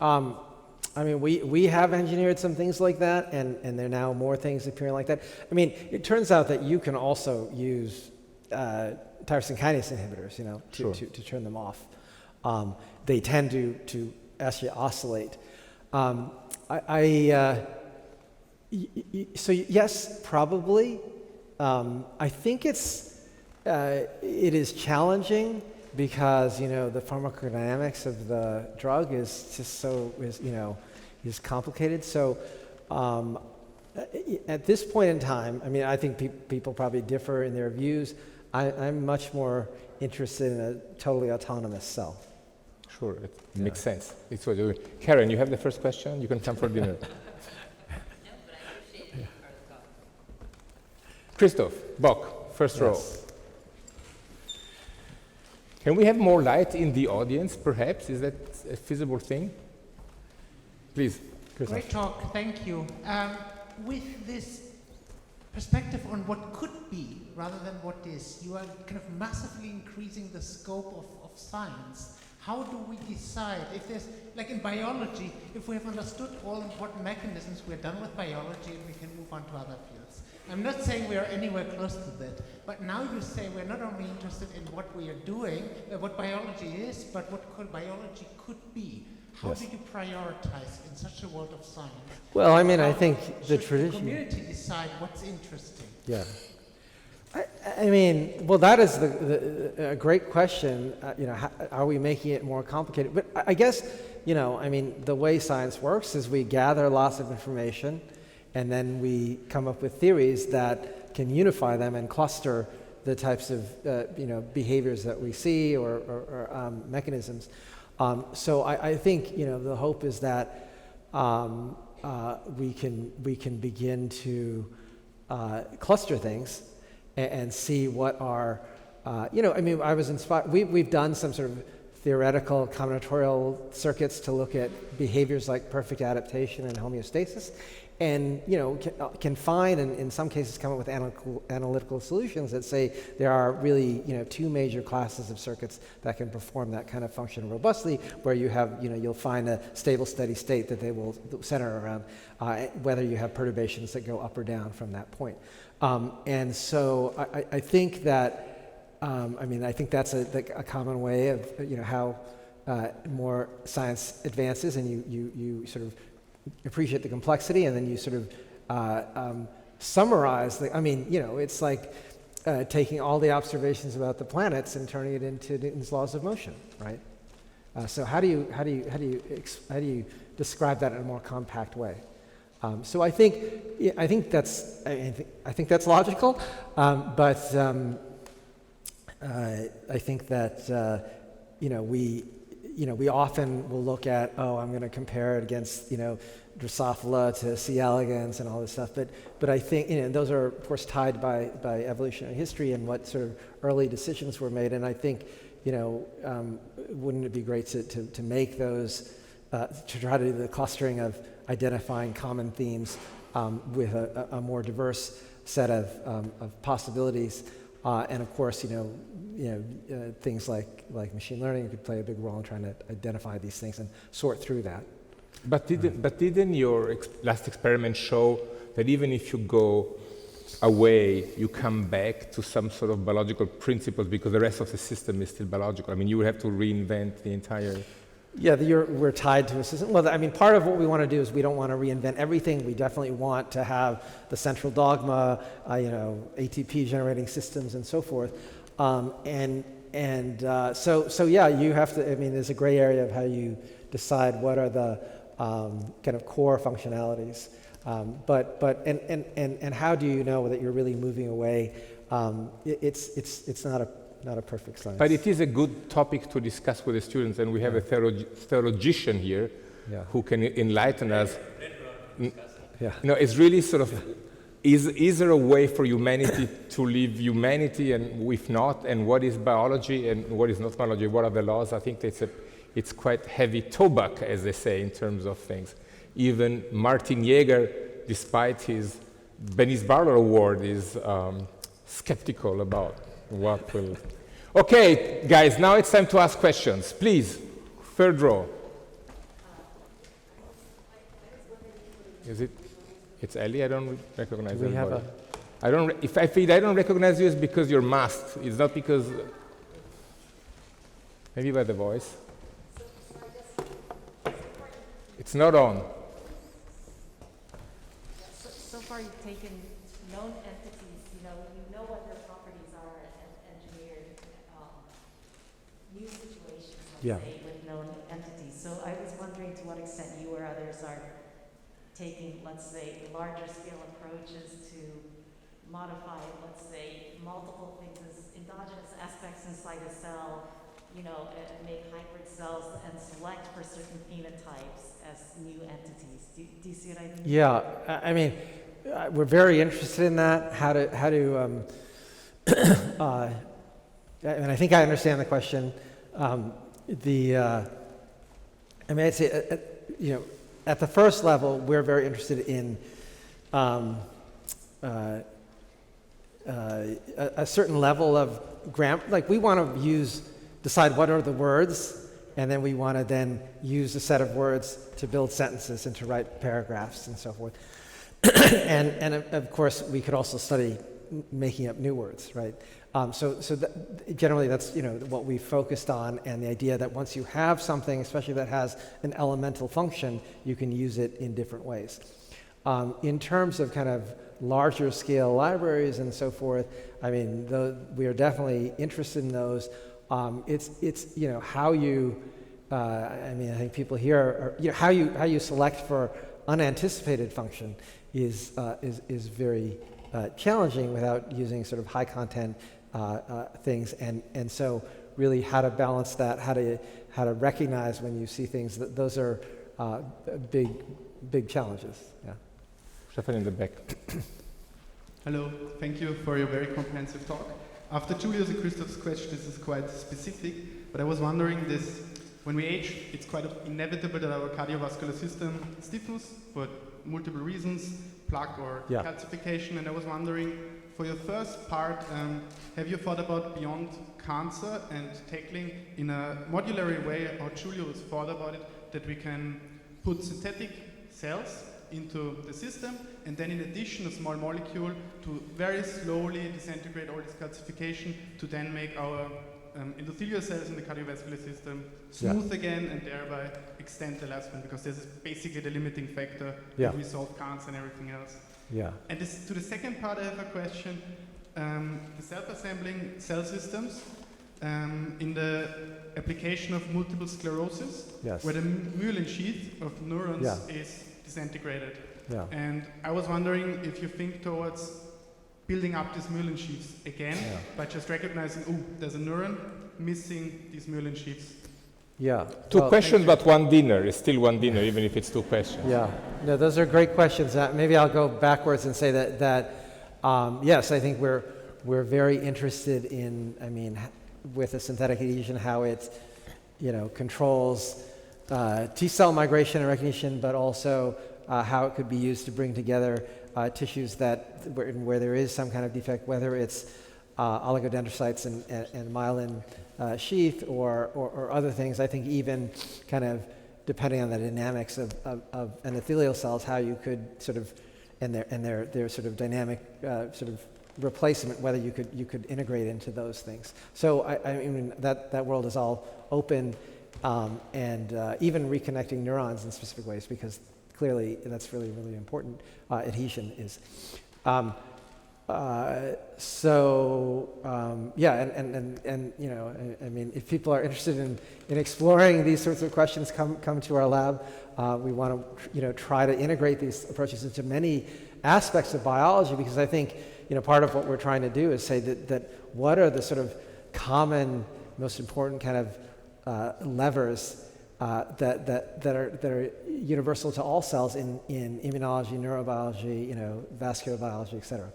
I mean, we have engineered some things like that, and there are now more things appearing like that. I mean, it turns out that you can also use tyrosine kinase inhibitors, you know, to turn them off. They tend to actually oscillate. So yes, probably. I think it is challenging because, you know, the pharmacodynamics of the drug is just is complicated. So at this point in time, I mean, I think people probably differ in their views. I'm much more interested in a totally autonomous cell. Sure, it makes sense. It's what you're doing. Karen, you have the first question. You can come for dinner. Christoph Bock, first row. Can we have more light in the audience, perhaps? Is that a feasible thing? Please, Christoph. Great talk, thank you. With this perspective on what could be rather than what is, you are kind of massively increasing the scope of science. How do we decide if there's, like in biology, if we have understood all important mechanisms, we're done with biology and we can move on to other fields. I'm not saying we are anywhere close to that, but now you say we're not only interested in what we are doing, what biology is, but what biology could be. How do you prioritize in such a world of science? Well, I mean, I think the tradition. The community decide what's interesting. Yeah. I mean, well, that is a great question. You know, how, are we making it more complicated? But I guess, you know, I mean, the way science works is we gather lots of information, and then we come up with theories that can unify them and cluster the types of you know, behaviors that we see or mechanisms. So I think, you know, the hope is that we can begin to cluster things and see what are, you know, I mean, I was inspired. We've done some sort of theoretical combinatorial circuits to look at behaviors like perfect adaptation and homeostasis, and, you know, can find and in some cases come up with analytical solutions that say there are really, you know, two major classes of circuits that can perform that kind of function robustly, where you have, you know, you'll find a stable steady state that they will center around, whether you have perturbations that go up or down from that point. And so I think that, I mean, I think that's a common way of, you know, how more science advances, and you sort of appreciate the complexity, and then you sort of summarize I mean, you know, it's like taking all the observations about the planets and turning it into Newton's laws of motion, right? So how do you describe that in a more compact way? So I think that's logical, but I think that you know, we often will look at, oh, I'm going to compare it against, you know, Drosophila to C. elegans and all this stuff, but I think, you know, those are of course tied by evolutionary history and what sort of early decisions were made, and I think, wouldn't it be great to make those, to try to do the clustering of identifying common themes with a more diverse set of possibilities, and of course, things like machine learning could play a big role in trying to identify these things and sort through that. But didn't your last experiment show that even if you go away, you come back to some sort of biological principles because the rest of the system is still biological? I mean, you would have to reinvent the entire... Yeah, we're tied to a system. Well, I mean, part of what we want to do is we don't want to reinvent everything. We definitely want to have the central dogma, ATP generating systems and so forth. So yeah, you have to, I mean, there's a gray area of how you decide what are the kind of core functionalities. And how do you know that you're really moving away? It's not a perfect science. But it is a good topic to discuss with the students, and we have a theologician here who can enlighten us. Yeah. It's really sort of, is there a way for humanity to live humanity, and if not, and what is biology and what is not biology, what are the laws? I think it's quite heavy tobacco, as they say, in terms of things. Even Martin Jaeger, despite his Benis Barlow Award, is skeptical about what will... Okay, guys, now it's time to ask questions. Please, third row. Is it? It's Ellie. I don't recognize Do we have anybody. I don't. If I don't recognize you, it's because you're masked. It's not because. Maybe by the voice. It's not on. So far, you've taken known entities. You know what their properties are, and engineered new situations. Yeah. Say, with known entities. So I was wondering to what extent you or others are taking, let's say, larger scale approaches to modify, let's say, multiple things as endogenous aspects inside a cell, and make hybrid cells and select for certain phenotypes as new entities. Do you see what I mean? Yeah, I mean, we're very interested in that. How to and I think I understand the question. I mean, I'd say, at the first level, we're very interested in a certain level of like we want to decide what are the words, and then we want to then use a set of words to build sentences and to write paragraphs and so forth. and of course, we could also study making up new words, right? Generally, that's what we focused on, and the idea that once you have something, especially that has an elemental function, you can use it in different ways. In terms of kind of larger scale libraries and so forth, I mean, we are definitely interested in those. It's how you. I mean, I think people here are, how you select for unanticipated function is very challenging without using sort of high content things, and so really how to balance that, how to recognize when you see things. Those are big challenges. Yeah. Stefan in the back. Hello, thank you for your very comprehensive talk. After Julius and Christoph's question, this is quite specific, but I was wondering this. When we age, it's quite inevitable that our cardiovascular system stiffens for multiple reasons, plaque or calcification, and I was wondering, for your first part, have you thought about beyond cancer and tackling in a modular way, how Julius thought about it, that we can put synthetic cells into the system, and then in addition a small molecule to very slowly disintegrate all this calcification to then make our endothelial cells in the cardiovascular system smooth again, and thereby extend the lifespan, because this is basically the limiting factor to resolve cancer and everything else. Yeah. And to the second part, I have a question. The self-assembling cell systems in the application of multiple sclerosis, where the myelin sheath of neurons is disintegrated. Yeah. And I was wondering if you think towards building up these myelin sheaths again by just recognizing, there's a neuron missing these myelin sheaths. Yeah. Two questions, but one dinner. It's still one dinner, even if it's two questions. Yeah. No, those are great questions. Maybe I'll go backwards and say that yes, I think we're very interested in. I mean, with a synthetic adhesion, how it, controls T-cell migration and recognition, but also how it could be used to bring together tissues where there is some kind of defect, whether it's oligodendrocytes and myelin sheath or other things. I think even kind of depending on the dynamics of endothelial cells, how you could sort of, and their sort of dynamic sort of replacement, whether you could integrate into those things. So I mean that world is all open, and even reconnecting neurons in specific ways, because clearly that's really, really important. Adhesion is. I mean, if people are interested in exploring these sorts of questions, come to our lab. We want to, try to integrate these approaches into many aspects of biology, because I think, part of what we're trying to do is say that what are the sort of common, most important kind of levers that are universal to all cells in immunology, neurobiology, vascular biology, et cetera.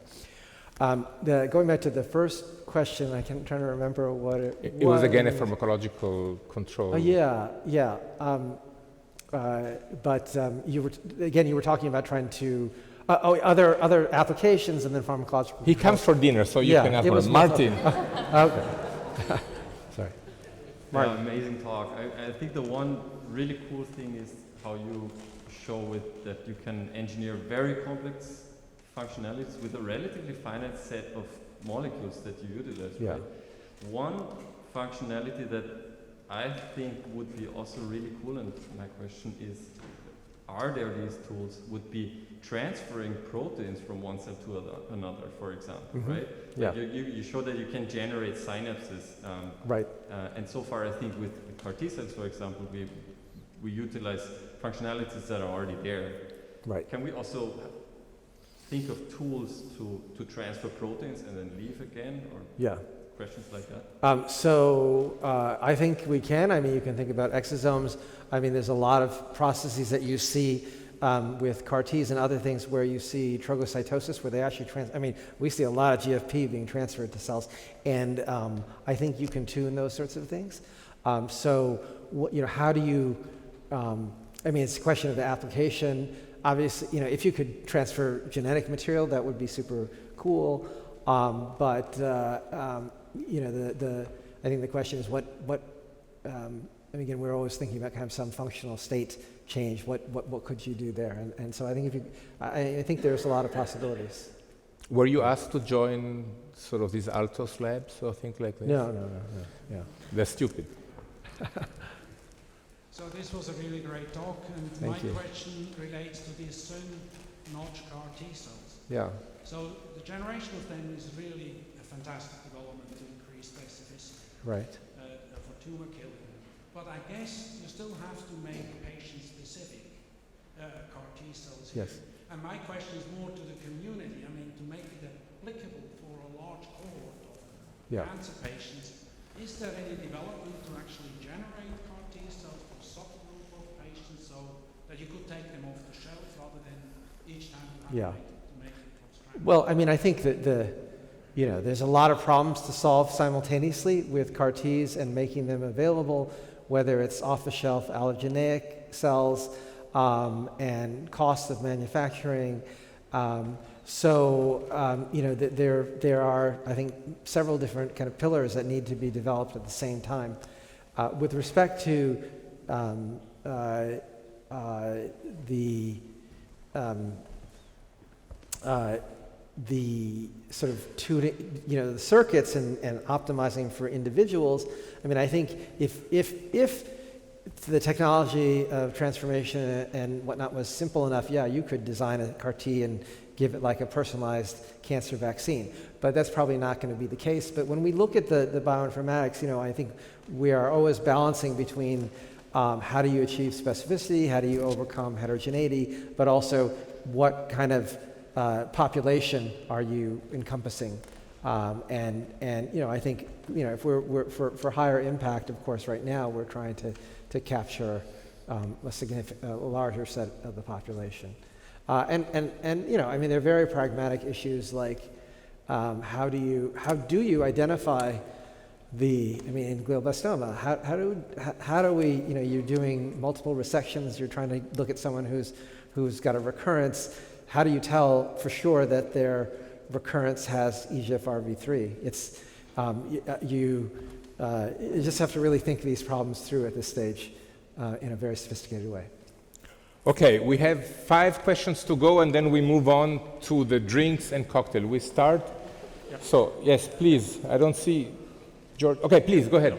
Going back to the first question, I'm trying to remember what it was. It was again a pharmacological control. Yeah. But you were talking about trying to other applications and then pharmacological. He comes for dinner, so you can have one. Martin. Okay. Sorry. Martin. Amazing talk. I think the one really cool thing is how you show that you can engineer very complex functionalities with a relatively finite set of molecules that you utilize. Yeah. Right? One functionality that I think would be also really cool, and my question is, are there these tools, would be transferring proteins from one cell to another, for example, right? Yeah. Like you show that you can generate synapses. Right. And so far, I think with CAR T cells, for example, we utilize functionalities that are already there. Right. Can we also think of tools to transfer proteins and then leave again, or questions like that? I think we can. I mean, you can think about exosomes. I mean, there's a lot of processes that you see with CAR Ts and other things where you see trogocytosis, where they actually we see a lot of GFP being transferred to cells, and I think you can tune those sorts of things. How do you? It's a question of the application. Obviously, if you could transfer genetic material, that would be super cool. I think the question is again, we're always thinking about kind of some functional state change. What could you do there? And so I think I think there's a lot of possibilities. Were you asked to join sort of these Altos labs or things like this? No. Yeah. They're stupid. So this was a really great talk, and my question relates to these thin-notch CAR T cells. Yeah. So the generation of them is really a fantastic development to increase specificity. Right. For tumor killing. But I guess you still have to make patient-specific CAR T cells here. Yes. And my question is more to the community. I mean, to make it applicable for a large cohort of cancer patients, is there any development to actually generate CAR T cells for a subgroup of patients so that you could take them off the shelf rather than each time to make it from scratch? Well, I think that there's a lot of problems to solve simultaneously with CAR Ts and making them available, whether it's off-the-shelf allogeneic cells and cost of manufacturing. There are, I think, several different kind of pillars that need to be developed at the same time. With respect to the sort of tuning, the circuits and optimizing for individuals. I think if the technology of transformation and whatnot was simple enough, you could design a CAR T and give it like a personalized cancer vaccine. But that's probably not going to be the case. But when we look at the bioinformatics, I think we are always balancing between how do you achieve specificity, how do you overcome heterogeneity, but also what kind of population are you encompassing? I think if we're for higher impact, of course, right now we're trying to capture a larger set of the population. There are very pragmatic issues like how do you identify in glioblastoma, how do we, you're doing multiple resections, you're trying to look at someone who's got a recurrence. How do you tell for sure that their recurrence has EGFRV3? It's, you just have to really think these problems through at this stage in a very sophisticated way. Okay, we have 5 questions to go, and then we move on to the drinks and cocktail. We start. Yep. So, yes, please. I don't see George. Okay, please, go ahead.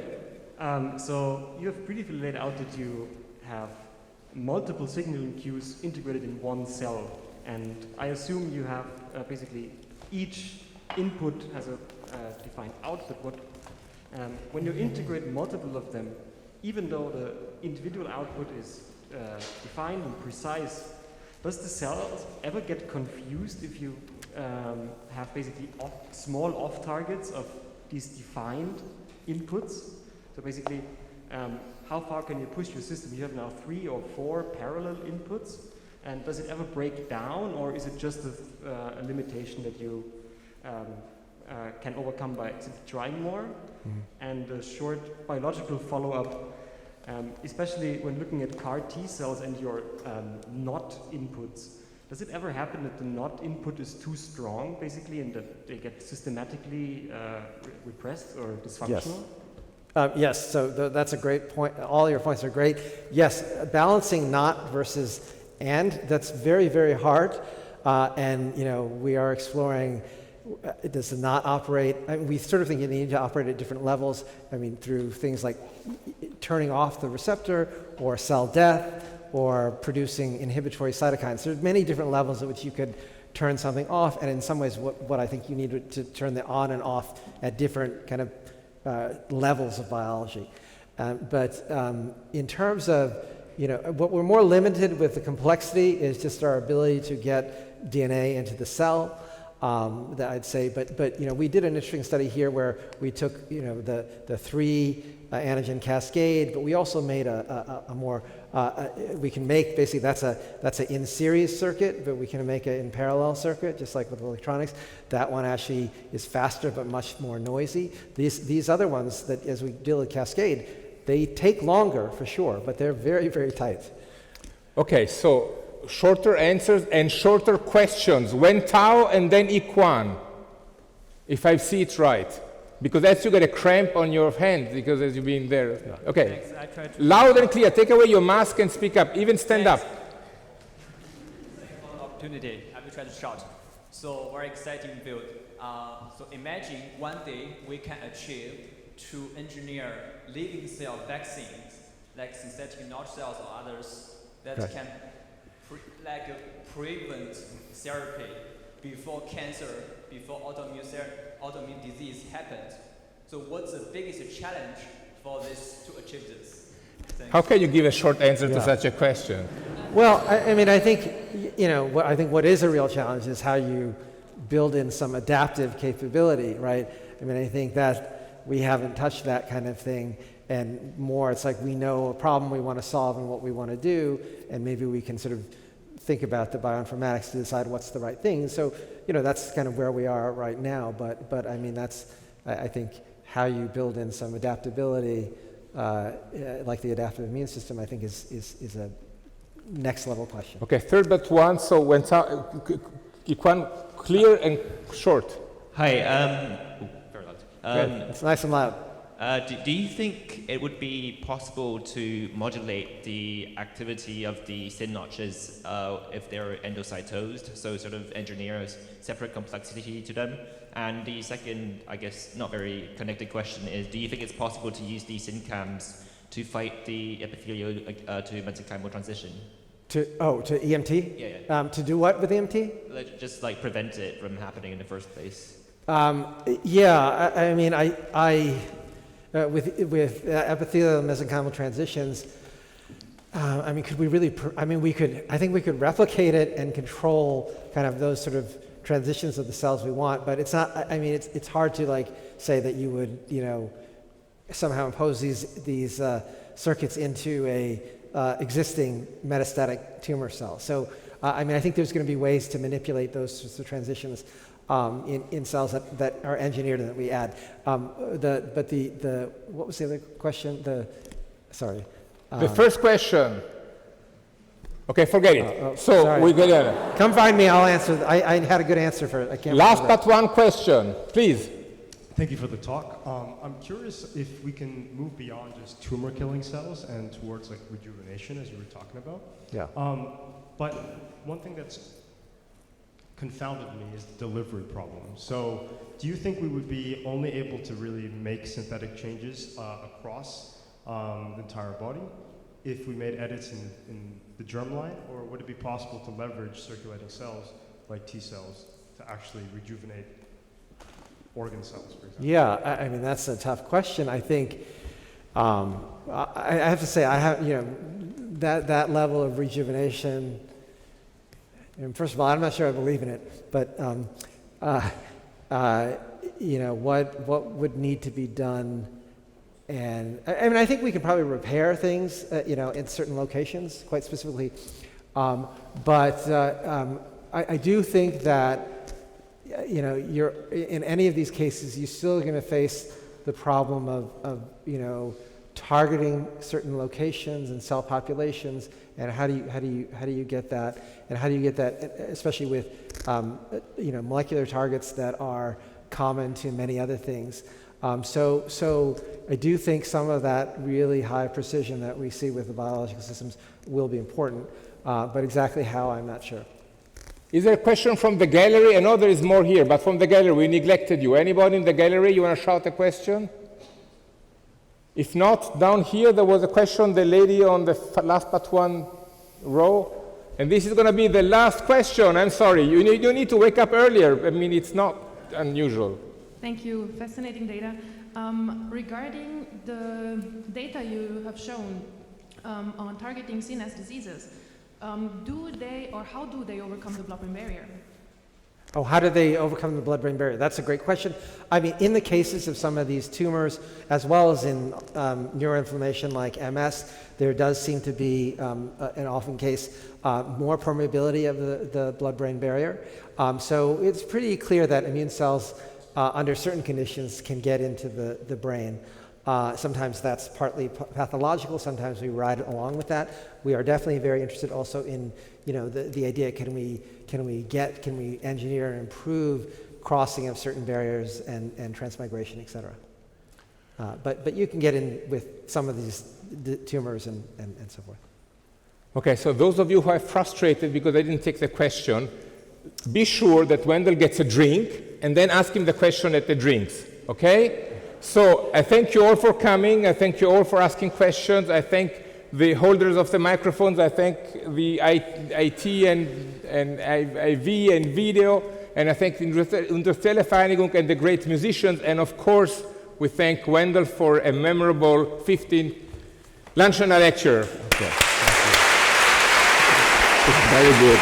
So you have briefly laid out that you have multiple signaling cues integrated in one cell. And I assume you have basically each input has a defined output. When you integrate multiple of them, even though the individual output is defined and precise, does the cell ever get confused if you have basically small off targets of these defined inputs? So basically, how far can you push your system? You have now 3 or 4 parallel inputs, and does it ever break down, or is it just a limitation that you can overcome by trying more? Mm-hmm. And a short biological follow-up, especially when looking at CAR T cells and your NOT inputs, does it ever happen that the NOT input is too strong, basically, and that they get systematically repressed or dysfunctional? Yes. Yes, so that's a great point. All your points are great. Yes, balancing NOT versus AND, that's very, very hard. And we are exploring, does it not operate? We sort of think you need to operate at different levels. Through things like turning off the receptor, or cell death, or producing inhibitory cytokines. There's many different levels at which you could turn something off, and in some ways what I think you need to turn the on and off at different kind of levels of biology. But in terms of, what we're more limited with the complexity is just our ability to get DNA into the cell, that I'd say. But we did an interesting study here where we took, the 3 antigen cascade, but we also made a more, we can make, basically that's an in-series circuit, but we can make an in-parallel circuit, just like with electronics. That one actually is faster but much more noisy. These other ones, that as we deal with cascade, they take longer for sure, but they're very, very tight. Okay, so shorter answers and shorter questions. Wen Tao and then Ikwan, if I see it right. Because as you get a cramp on your hand, because as you've been there. Yeah. Okay. Thanks. Loud and clear. Take away your mask and speak up. Even stand up. Thanks for the opportunity. I will try to shout. So very exciting field. So imagine one day we can achieve to engineer living cell vaccines, like synthetic NOT cells or others, that can prevent therapy before cancer, before autoimmune disease happens. So what's the biggest challenge for this to achieve this? Thanks. How can you give a short answer to such a question? Well, I think, what is a real challenge is how you build in some adaptive capability, right? I think that we haven't touched that kind of thing, and more it's like we know a problem we want to solve and what we want to do, and maybe we can sort of think about the bioinformatics to decide what's the right thing. So, that's kind of where we are right now. But that's, I think, how you build in some adaptability, like the adaptive immune system, I think is a next level question. Okay, third but one. So when Ikwan, clear and short. Hi. It's nice and loud. Do you think it would be possible to modulate the activity of the syn notches if they're endocytosed, so sort of engineer a separate complexity to them? And the second, I guess, not very connected question is, do you think it's possible to use these SynCams to fight the epithelial to mesenchymal transition? To EMT? Yeah. To do what with EMT? Just like prevent it from happening in the first place. With epithelial mesenchymal transitions, could we really? I think we could replicate it and control kind of those sort of transitions of the cells we want. But it's not. It's hard to say that you would somehow impose these circuits into a existing metastatic tumor cell. So I mean, I think there's going to be ways to manipulate those sorts of transitions in cells that are engineered and that we add. What was the other question? Sorry. The first question. Okay, forget it. So we're gonna come find me. I'll answer. I had a good answer for it. I can't. Last but one question, please. Thank you for the talk. I'm curious if we can move beyond just tumor-killing cells and towards like rejuvenation, as you were talking about. Yeah. But one thing that's confounded me is the delivery problem. So, do you think we would be only able to really make synthetic changes across the entire body if we made edits in the germline, or would it be possible to leverage circulating cells like T cells to actually rejuvenate organ cells, for example? Yeah, I mean, that's a tough question. I think, I have to say, I have, that level of rejuvenation, and first of all, I'm not sure I believe in it, but, what would need to be done? And I mean, I think we can probably repair things, in certain locations, quite specifically. But I do think that, you're in any of these cases, you're still going to face the problem of targeting certain locations and cell populations, and how do you get that, and how do you get that, especially with molecular targets that are common to many other things. So I do think some of that really high precision that we see with the biological systems will be important, but exactly how, I'm not sure. Is there a question from the gallery? I know there is more here, but from the gallery, we neglected you. Anybody in the gallery, you want to shout a question? If not, down here there was a question, the lady on the last but one row. And this is going to be the last question. I'm sorry, you need to wake up earlier. I mean, it's not unusual. Thank you, fascinating data. Regarding the data you have shown on targeting CNS diseases, do they, or how do they overcome the blood-brain barrier? Oh, how do they overcome the blood-brain barrier? That's a great question. I mean, in the cases of some of these tumors, as well as in neuroinflammation like MS, there does seem to be, in often case, more permeability of the blood-brain barrier. So it's pretty clear that immune cells, under certain conditions, can get into the brain. Sometimes that's partly pathological, sometimes we ride along with that. We are definitely very interested also in, the idea, can we engineer and improve crossing of certain barriers and transmigration, et cetera. But you can get in with some of these tumors and so forth. Okay, so those of you who are frustrated because I didn't take the question, be sure that Wendell gets a drink and then ask him the question at the drinks, okay? So I thank you all for coming. I thank you all for asking questions. I thank the holders of the microphones. I thank the IT and IV and video. And I thank the Industrielle Vereinigung and the great musicians. And of course, we thank Wendell for a memorable 15th Landsteiner lecture. Okay. Very good.